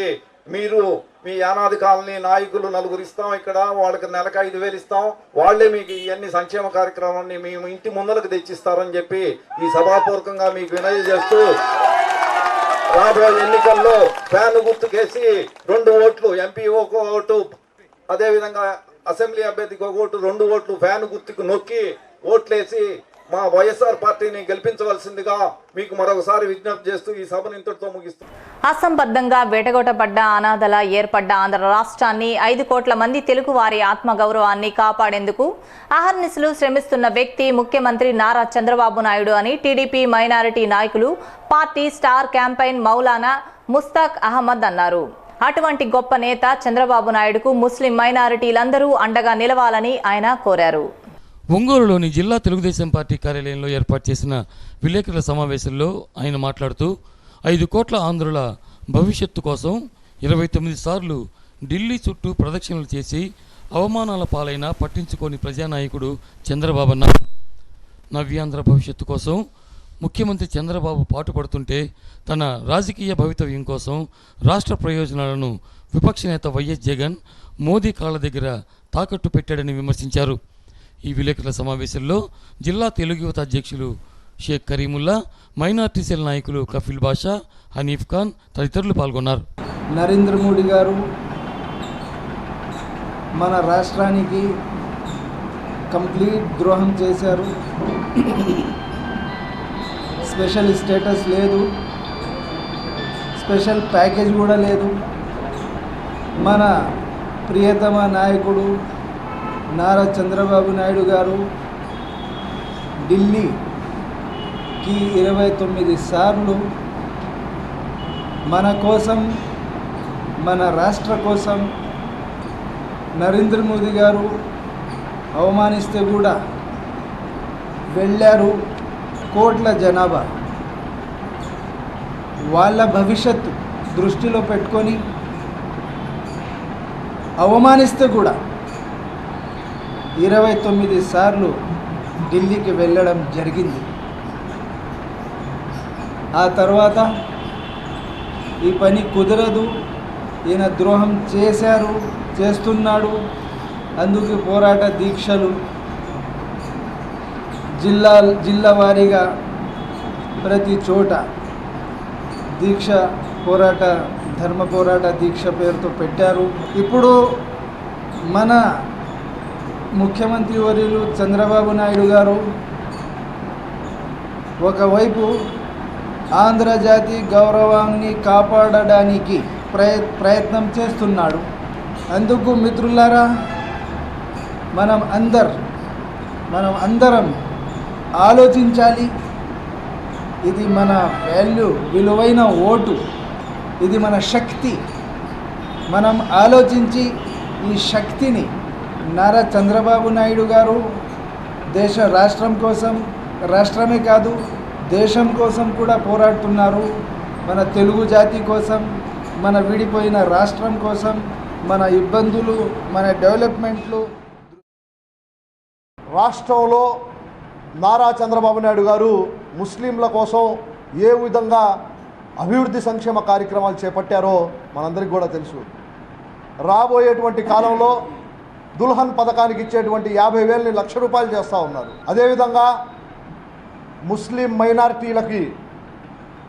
మీరు మీ యానాది కాలనీ నాయకులు 4 ఇస్తాం. ఇక్కడ వాళ్ళకి నెలకు 5,000 ఇస్తాం. వాళ్లే మీకు ఇవన్నీ సంక్షేమ కార్యక్రమాన్ని మీ ఇంటి ముందలకు తెచ్చిస్తారని చెప్పి ఈ సభాపూర్వకంగా మీకు వినతి చేస్తూ రాబోయే ఎన్నికల్లో ఫ్యాన్ గుర్తుకేసి 2 ఓట్లు ఎంపీ ఒక ఓటు అదేవిధంగా అసెంబ్లీ అభ్యర్థికి ఒక ఓటు 2 ఓట్లు ఫ్యాన్ గుర్తుకు నొక్కి ఓట్లేసి మా వైఎస్ఆర్ పార్టీని గెలిపించవలసిందిగా మీకు మరొకసారి విజ్ఞప్తి చేస్తూ ఈ సభను ఇంతటితో ముగిస్తాం. అసంబద్ధంగా వేటగొట్టబడ్డ అనాథల ఏర్పడ్డ ఆంధ్ర రాష్ట్రాన్ని 5 కోట్ల మంది తెలుగు వారి ఆత్మగౌరవాన్ని కాపాడేందుకు అహర్నిశలు శ్రమిస్తున్న వ్యక్తి ముఖ్యమంత్రి నారా చంద్రబాబు నాయుడు అని టీడీపీ మైనారిటీ నాయకులు party star campaign Maulana Mushtaq Ahmed అన్నారు. అటువంటి గొప్ప నేత చంద్రబాబు నాయుడుకు ముస్లిం మైనారిటీలందరూ అండగా నిలవాలని ఆయన కోరారు. ఒంగోలులోని జిల్లా తెలుగుదేశం పార్టీ కార్యాలయంలో ఏర్పాటు చేసిన విలేకరుల సమావేశంలో ఆయన మాట్లాడుతూ 5 కోట్ల ఆంధ్రుల భవిష్యత్తు కోసం 29 సార్లు ఢిల్లీ చుట్టూ ప్రదక్షిణలు చేసి అవమానాల పాలైన పట్టించుకోని ప్రజానాయకుడు చంద్రబాబు అన్నారు. నవ్యాంధ్ర భవిష్యత్తు కోసం ముఖ్యమంత్రి చంద్రబాబు పాటుపడుతుంటే తన రాజకీయ భవితవ్యం కోసం రాష్ట్ర ప్రయోజనాలను విపక్ష నేత వైఎస్ జగన్ మోదీ కాళ్ళ దగ్గర తాకట్టు పెట్టాడని విమర్శించారు. ఈ విలేకరుల సమావేశంలో జిల్లా తెలుగు యువత అధ్యక్షులు షేక్ కరీముల్లా, మైనార్టీ సెల్ నాయకులు కఫిల్ బాషా, హనీఫ్ ఖాన్ తదితరులు పాల్గొన్నారు. నరేంద్ర మోడీ గారు మన రాష్ట్రానికి కంప్లీట్ ద్రోహం చేశారు. స్పెషల్ స్టేటస్ లేదు, స్పెషల్ ప్యాకేజ్ కూడా లేదు. మన ప్రియతమ నాయకుడు నారా చంద్రబాబు నాయుడు గారు ఢిల్లీకి 29 సార్లు మన కోసం మన రాష్ట్ర కోసం నరేంద్ర మోదీ గారు అవమానిస్తే కూడా వెళ్ళారు. కోట్ల జనాభా వాళ్ళ భవిష్యత్తు దృష్టిలో పెట్టుకొని అవమానిస్తే కూడా 29 సార్లు ఢిల్లీకి వెళ్ళడం జరిగింది. ఆ తర్వాత ఈ పని కుదరదు, ఈయన ద్రోహం చేస్తున్నాడు, అందుకు పోరాట దీక్షలు జిల్లా వారీగా ప్రతి చోట ధర్మ పోరాట దీక్ష పేరుతో పెట్టారు. ఇప్పుడు మన ముఖ్యమంత్రి వర్యులు చంద్రబాబు నాయుడు గారు ఒకవైపు ఆంధ్ర జాతి గౌరవాన్ని కాపాడడానికి ప్రయత్నం చేస్తున్నాడు. అందుకు మిత్రులారా, మనం అందరు మనం అందరం ఆలోచించాలి. ఇది మన విలువైన ఓటు, ఇది మన శక్తి. మనం ఆలోచించి ఈ శక్తిని నారా చంద్రబాబు నాయుడు గారు రాష్ట్రం కోసం, రాష్ట్రమే కాదు దేశం కోసం కూడా పోరాడుతున్నారు. మన తెలుగు జాతి కోసం, మన విడిపోయిన రాష్ట్రం కోసం, మన ఇబ్బందులు, మన డెవలప్మెంట్లు. రాష్ట్రంలో నారా చంద్రబాబు నాయుడు గారు ముస్లింల కోసం ఏ విధంగా అభివృద్ధి సంక్షేమ కార్యక్రమాలు చేపట్టారో మనందరికీ కూడా తెలుసు. రాబోయేటువంటి కాలంలో దుల్హన్ పథకానికి ఇచ్చేటువంటి 50,000ని ₹1,00,000 చేస్తూ ఉన్నారు. అదేవిధంగా ముస్లిం మైనారిటీలకి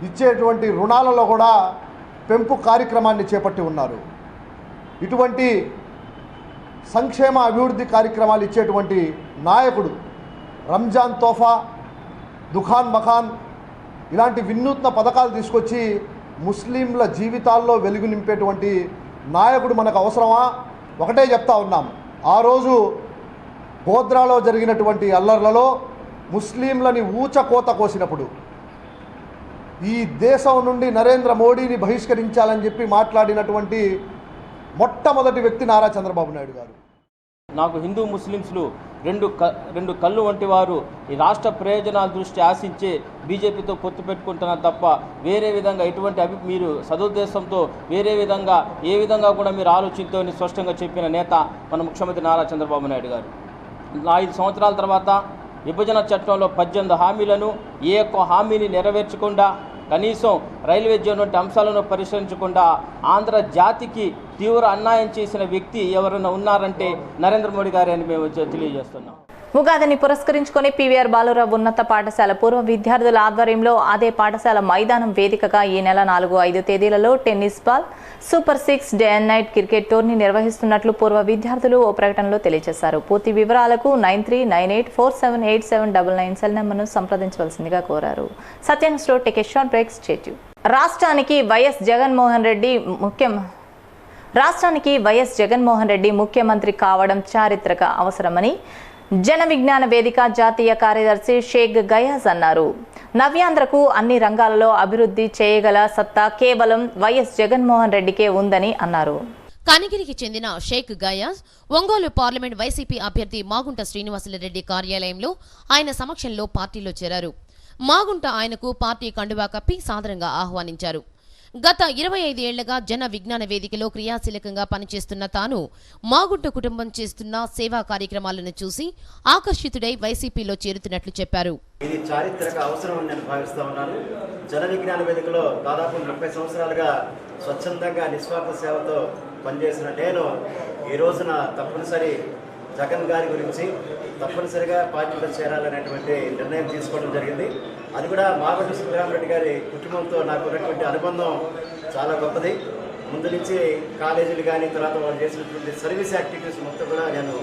ఇచ్చేటువంటి రుణాలలో కూడా పెంపు కార్యక్రమాన్ని చేపట్టి ఉన్నారు. ఇటువంటి సంక్షేమ అభివృద్ధి కార్యక్రమాలు ఇచ్చేటువంటి నాయకుడు రంజాన్ తోఫా, దుఖాన్ మఖాన్ ఇలాంటి వినూత్న పథకాలు తీసుకొచ్చి ముస్లింల జీవితాల్లో వెలుగు నింపేటువంటి నాయకుడు మనకు అవసరమా? ఒకటే చెప్తా ఉన్నాం. ఆ రోజు గోద్రాలో జరిగినటువంటి అల్లర్లలో ముస్లింలని ఊచకోత కోసినప్పుడు ఈ దేశం నుండి నరేంద్ర మోడీని బహిష్కరించాలని చెప్పి మాట్లాడినటువంటి మొట్టమొదటి వ్యక్తి నారా చంద్రబాబు నాయుడు గారు. నాకు హిందూ ముస్లిమ్స్లు రెండు కళ్ళు వంటి వారు. ఈ రాష్ట్ర ప్రయోజనాల దృష్టి ఆశించి బీజేపీతో పొత్తు పెట్టుకుంటున్నారు తప్ప వేరే విధంగా ఎటువంటి మీరు సదుద్దేశంతో వేరే విధంగా ఏ విధంగా కూడా మీరు ఆలోచనతో స్పష్టంగా చెప్పిన నేత మన ముఖ్యమంత్రి నారా చంద్రబాబు నాయుడు గారు. 5 సంవత్సరాల తర్వాత విభజన చట్టంలో 18 హామీలను ఏ ఒక్క హామీని నెరవేర్చకుండా, కనీసం రైల్వే జోన్ వంటి అంశాలను పరిశీలించకుండా ఆంధ్ర జాతికి తీవ్ర అన్యాయం చేసిన వ్యక్తి ఎవరైనా ఉన్నారంటే నరేంద్ర మోడీ గారే అని మేము తెలియజేస్తున్నాం. ఉగాదిని పురస్కరించుకొని పీవీఆర్ బాలురావు ఉన్నత పాఠశాల పూర్వ విద్యార్థుల ఆధ్వర్యంలో అదే పాఠశాల మైదానం వేదికగా ఈ నెల 4, 5 తేదీలలో tennis ball, super 6 day and night cricket tourney నిర్వహిస్తున్నట్లు పూర్వ విద్యార్థులు ఓ ప్రకటనలో తెలియజేశారు. పూర్తి వివరాలకు 9398478799 సెల్ నెంబర్ను సంప్రదించవలసిందిగా కోరారు. సత్యాన్స్లో take a short break. Stay tune. రాష్ట్రానికి వైఎస్ జగన్మోహన్ రెడ్డి ముఖ్యమంత్రి కావడం చారిత్రక అవసరమని జన విజ్ఞాన వేదిక జాతీయ కార్యదర్శి షేక్ గయాజ్ అన్నారు. నవ్యాంధ్రకు అన్ని రంగాలలో అభివృద్ధి చేయగల సత్తా కేవలం వైఎస్ జగన్మోహన్ రెడ్డికే ఉందని అన్నారు. కనిగిరికి చెందిన షేక్ గయాజ్ ఒంగోలు పార్లమెంట్ వైసీపీ అభ్యర్థి మాగుంట శ్రీనివాసులరెడ్డి కార్యాలయంలో ఆయన సమక్షంలో పార్టీలో చేరారు. మాగుంట ఆయనకు పార్టీ కండువా కప్పి సాదరంగా ఆహ్వానించారు. గత 25 ఏళ్లుగా జన విజ్ఞాన వేదికలో క్రియాశీలకంగా పనిచేస్తున్న తాను మాగుంట కుటుంబం చేస్తున్న సేవా కార్యక్రమాలను చూసి ఆకర్షితుడై వైసీపీలో చేరుతున్నట్లు చెప్పారు. ఇది చారిత్రక అవసరం అని నేను భావిస్తా ఉన్నాను. జన విజ్ఞాన వేదికలో దాదాపు 30 సంవత్సరాలుగా స్వచ్ఛందంగా నిస్వార్థ సేవతో పనిచేసిన నేను ఈ రోజున తప్పనిసరి జగన్ గారి గురించి తప్పనిసరిగా పార్టీలో చేరాలనేటువంటి నిర్ణయం తీసుకోవడం జరిగింది. అది కూడా మాగుంట శ్రీరామరెడ్డి గారి కుటుంబంతో నాకు ఉన్నటువంటి అనుబంధం చాలా గొప్పది. ముందు నుంచి కాలేజీలు కానీ తర్వాత వాళ్ళు చేసినటువంటి సర్వీస్ యాక్టివిటీస్ మొత్తం కూడా నేను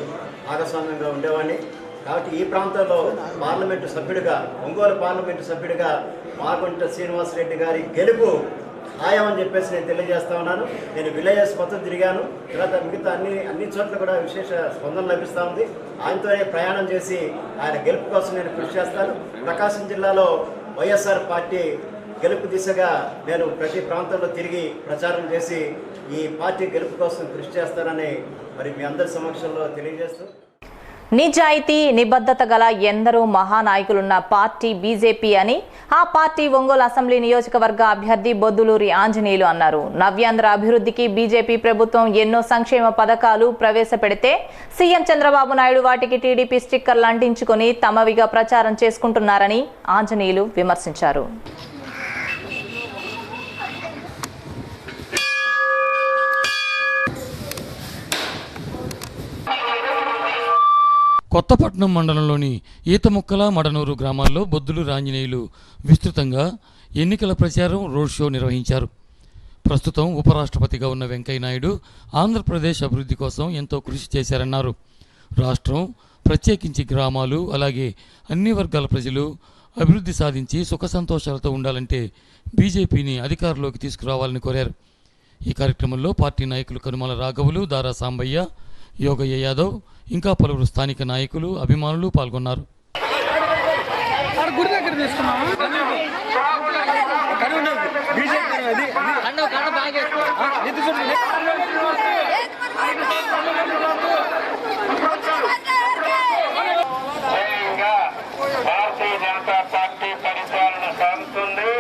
భాగస్వామ్యంగా ఉండేవాడిని. కాబట్టి ఈ ప్రాంతంలో పార్లమెంటు సభ్యుడిగా, ఒంగోలు పార్లమెంటు సభ్యుడిగా మాగుంట శ్రీనివాసరెడ్డి గారి గెలుపు ఖాయమని చెప్పేసి నేను తెలియజేస్తా ఉన్నాను. నేను విలేజెస్ మొత్తం తిరిగాను. తర్వాత మిగతా అన్ని చోట్ల కూడా విశేష స్పందన లభిస్తూ ఉంది. ఆయనతోనే ప్రయాణం చేసి ఆయన గెలుపు కోసం నేను కృషి చేస్తాను. ప్రకాశం జిల్లాలో వైఎస్ఆర్ పార్టీ గెలుపు దిశగా నేను ప్రతి ప్రాంతంలో తిరిగి ప్రచారం చేసి ఈ పార్టీ గెలుపు కోసం కృషి చేస్తానని మరి మీ అందరి సమక్షంలో తెలియజేస్తూ, నిజాయితీ నిబద్ధత గల ఎందరో మహానాయకులున్న పార్టీ బీజేపీ అని ఆ పార్టీ ఒంగోలు అసెంబ్లీ నియోజకవర్గ అభ్యర్థి బొద్దులూరి ఆంజనేయులు అన్నారు. నవ్యాంధ్ర అభివృద్ధికి బీజేపీ ప్రభుత్వం ఎన్నో సంక్షేమ పథకాలు ప్రవేశపెడితే సీఎం చంద్రబాబు నాయుడు వాటికి టీడీపీ స్టిక్కర్లు అంటించుకొని తమవిగా ప్రచారం చేసుకుంటున్నారని ఆంజనేయులు విమర్శించారు. కొత్తపట్నం మండలంలోని ఈతముక్కల మడనూరు గ్రామాల్లో బొద్దులూరి ఆంజనేయులు విస్తృతంగా ఎన్నికల ప్రచారం రోడ్ షో నిర్వహించారు. ప్రస్తుతం ఉపరాష్ట్రపతిగా ఉన్న వెంకయ్యనాయుడు ఆంధ్రప్రదేశ్ అభివృద్ధి కోసం ఎంతో కృషి చేశారన్నారు. రాష్ట్రం, ప్రత్యేకించి గ్రామాలు, అలాగే అన్ని వర్గాల ప్రజలు అభివృద్ధి సాధించి సుఖ సంతోషాలతో ఉండాలంటే బీజేపీని అధికారంలోకి తీసుకురావాలని కోరారు. ఈ కార్యక్రమంలో పార్టీ నాయకులు కనుమల రాఘవులు, దారా సాంబయ్య, యోగయ్య యాదవ్ ఇంకా పలువురు స్థానిక నాయకులు అభిమానులు పాల్గొన్నారు. భారతీయ జనతా పార్టీ పరిపాలన సాగుతుంది.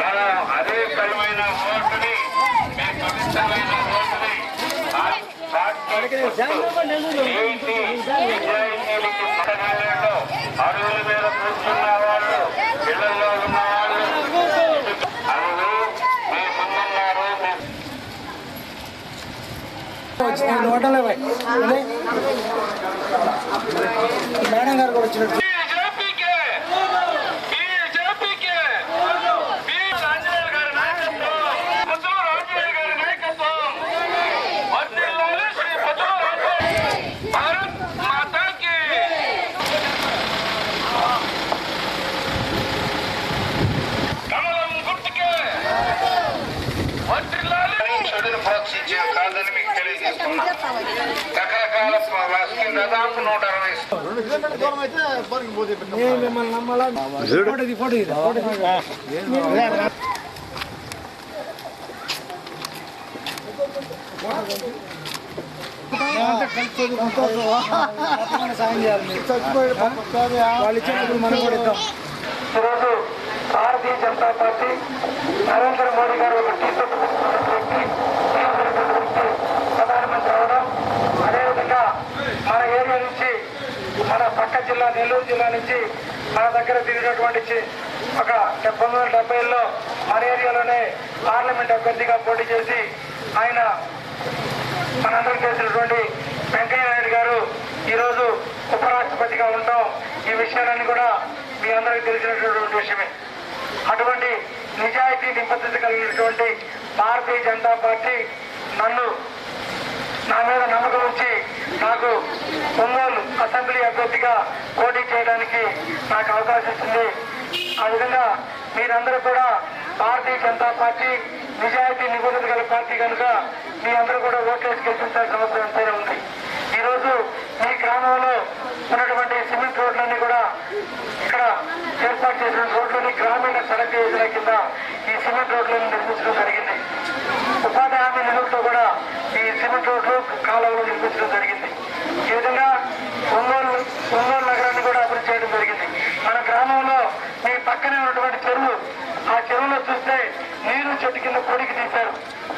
మనం అదే పరమైన ఓటుని పవిత్రమైన ఓటుని అడుగుల మీద కూర్చున్న వాళ్ళు, ఇళ్లలో ఉన్న వాళ్ళు అడుగు మీ ముందున్నారు. మేడం గారు కూడా వచ్చినట్టు ప్రోత్సహించే కాదని మీకు తెలియజేస్తున్నాం. రకరకాల దాదాపు 160 మిమ్మల్ని నమ్మాలా ఫోటో సాయం చేయాలి. వాళ్ళు ఇచ్చినప్పుడు మనం కూడా ఇద్దాం. ఈరోజు భారతీయ జనతా పార్టీ నరేంద్ర మోడీ గారు ఒక ప్రధానమంత్రి అవడం, అదేవిధంగా మన ఏరియా నుంచి మన పక్క జిల్లా నెల్లూరు జిల్లా నుంచి మన దగ్గర తిరిగినటువంటి ఒక 1970లో మన ఏరియాలోనే పార్లమెంట్ అభ్యర్థిగా పోటీ చేసి ఆయన మనందరం చేసినటువంటి వెంకయ్య నాయుడు గారు ఈరోజు ఉపరాష్ట్రపతిగా ఉంటాం. ఈ విషయాలన్నీ కూడా మీ అందరికీ తెలిసినటువంటి విషయమే. అటువంటి నిజాయితీ నిబద్ధత కలిగినటువంటి భారతీయ జనతా పార్టీ నా మీద నమ్మకం ఉంచి నాకు ఒంగోలు అసెంబ్లీ అభ్యర్థిగా పోటీ చేయడానికి నాకు అవకాశం ఇచ్చింది. ఆ విధంగా మీరందరూ కూడా భారతీయ జనతా పార్టీ నిజాయితీ నిబద్ధత గల పార్టీ కనుక మీ అందరూ కూడా ఓట్లేసి గెలిపించాల్సిన అవసరం ఎంతైనా ఉంది. ఈరోజు మీ గ్రామంలో ఉన్నటువంటి సిమెంట్ రోడ్లన్నీ కూడా ఇక్కడ ఏర్పాటు చేసిన రోడ్లని గ్రామీణ సడక్ యోజన కింద ఈ సిమెంట్ రోడ్లను నిర్మించడం జరిగింది. ఉపాధి హామీ నిధులతో కూడా ఈ సిమెంట్ రోడ్లు కాలువలు నిర్మించడం జరిగింది. ఈ విధంగా ఒంగోలు నగరాన్ని కూడా అభివృద్ధి చేయడం జరిగింది. మన గ్రామంలో మీ పక్కనే ఉన్నటువంటి చెరువు, ఆ చెరువులో చూస్తే నీరు చెట్టు కింద పొడికి తీశారు.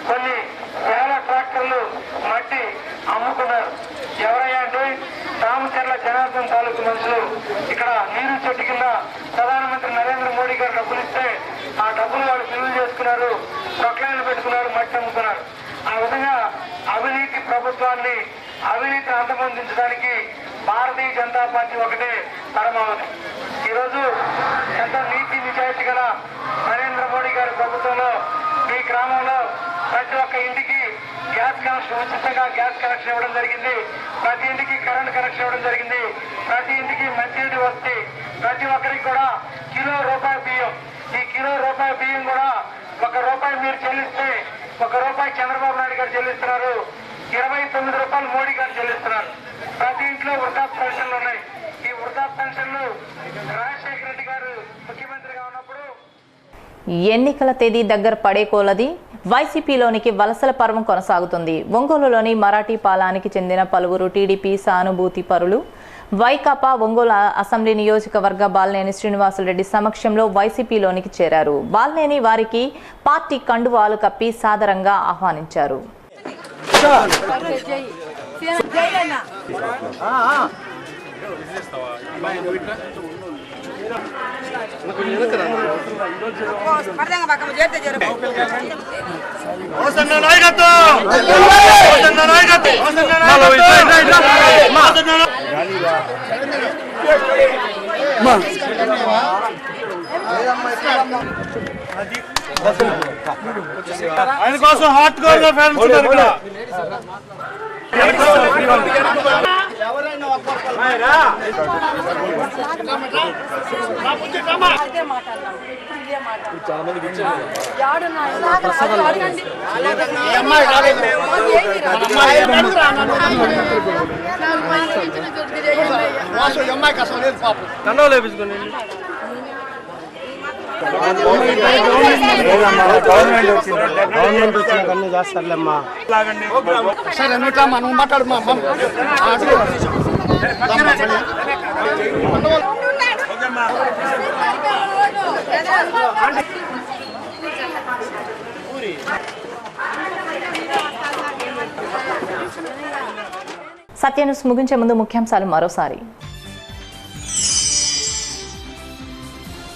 కొన్ని వేల ట్రాక్టర్లు మట్టి అమ్ముకున్నారు. ఎవరయ్యా అంటే రామచర్ల జనార్దన్ తాలూకు మనుషులు ఇక్కడ నీరు చెట్టు కింద ప్రధానమంత్రి నరేంద్ర మోడీ గారు డబ్బులు ఇస్తే ఆ డబ్బులు వాళ్ళు ఫిల్ చేసుకున్నారు, ప్రొక్లైన్లు పెట్టుకున్నారు, మట్టి అమ్ముకున్నారు. ఆ విధంగా అవినీతి ప్రభుత్వాన్ని అవినీతిని అంతమొందించడానికి భారతీయ జనతా పార్టీ ఒకటే పరమావధి. ఈరోజు ఎంతో నీతి నిజాయితీ గల నరేంద్ర మోడీ గారి ప్రభుత్వంలో మీ గ్రామంలో ప్రతి ఒక్క ఇంటికి గ్యాస్ కనెక్షన్, ఉచితంగా గ్యాస్ కనెక్షన్ ఇవ్వడం జరిగింది. ప్రతి ఇంటికి కరెంట్ కనెక్షన్ ఇవ్వడం జరిగింది. ప్రతి ఇంటికి మంచినీటి వసతి, ప్రతి ఒక్కరికి కూడా ₹1 బియ్యం. ఈ ₹1 బియ్యం కూడా ₹1 మీరు చెల్లిస్తే ₹1 చంద్రబాబు నాయుడు గారు చెల్లిస్తున్నారు, ₹29 మోడీ గారు చెల్లిస్తున్నారు. ప్రతి ఇంట్లో వృద్ధాప్య పెన్షన్లు ఉన్నాయి. ఈ వృద్ధాప్య పెన్షన్లు రాజశేఖర రెడ్డి గారు ముఖ్యమంత్రిగా ఉన్నప్పుడు ఎన్నికల తేదీ దగ్గర పడే కొలది వైసీపీలోనికి వలసల పర్వం కొనసాగుతుంది. ఒంగోలులోని మరాఠీ పాలానికి చెందిన పలువురు టీడీపీ సానుభూతి పరులు వైకాపా ఒంగోలు అసెంబ్లీ నియోజకవర్గ బాలినేని శ్రీనివాసులరెడ్డి సమక్షంలో వైసీపీలోనికి చేరారు. బాలినేని వారికి పార్టీ కండువాలు కప్పి సాదరంగా ఆహ్వానించారు. ఆయన కోసం హార్ట్ కోర్ గా ఫ్యాన్స్ ఉన్నారు ఇక్కడ. గవర్నమెంట్ వచ్చిన కన్నీ చేస్తారులేమ్మా. సరే నువ్వు మాట్లాడు. సత్య న్యూస్ ముగించే ముందు ముఖ్యాంశాలు మరోసారి.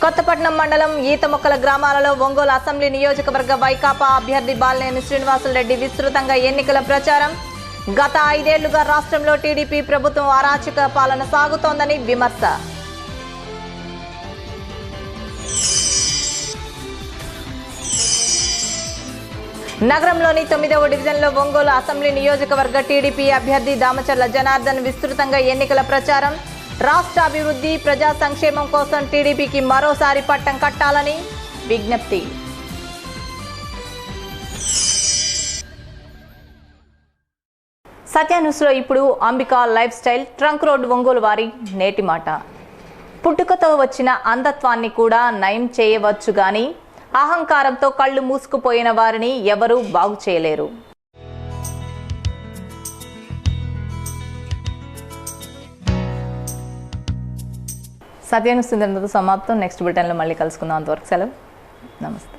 కొత్తపట్నం మండలం ఈతమొక్కల గ్రామాలలో ఒంగోలు అసెంబ్లీ నియోజకవర్గ వైకాపా అభ్యర్థి బాలినేని శ్రీనివాసులరెడ్డి విస్తృతంగా ఎన్నికల ప్రచారం. గత 5 ఏళ్లుగా రాష్ట్రంలో టీడీపీ ప్రభుత్వం అరాచక పాలన సాగుతోందని విమర్శ. నగరంలోని 9వ డివిజన్లో ఒంగోలు అసెంబ్లీ నియోజకవర్గ టీడీపీ అభ్యర్థి దామచర్ల జనార్దన్ విస్తృతంగా ఎన్నికల ప్రచారం. రాష్ట్ర అభివృద్ధి, ప్రజా సంక్షేమం కోసం టీడీపీకి మరోసారి పట్టం కట్టాలని విజ్ఞప్తి. సత్య న్యూస్లో ఇప్పుడు Ambika life style trunk road Ongole వారి నేటి మాట. పుట్టుకతో వచ్చిన అంధత్వాన్ని కూడా నయం చేయవచ్చు గాని అహంకారంతో కళ్ళు మూసుకుపోయిన వారిని ఎవరూ బాగు చేయలేరు. సత్య న్యూస్ ఇంతటితో సమాప్తం. నెక్స్ట్ బులెటిన్లో మళ్ళీ కలుసుకుందాం. అంతవరకు సెలవు. నమస్తే.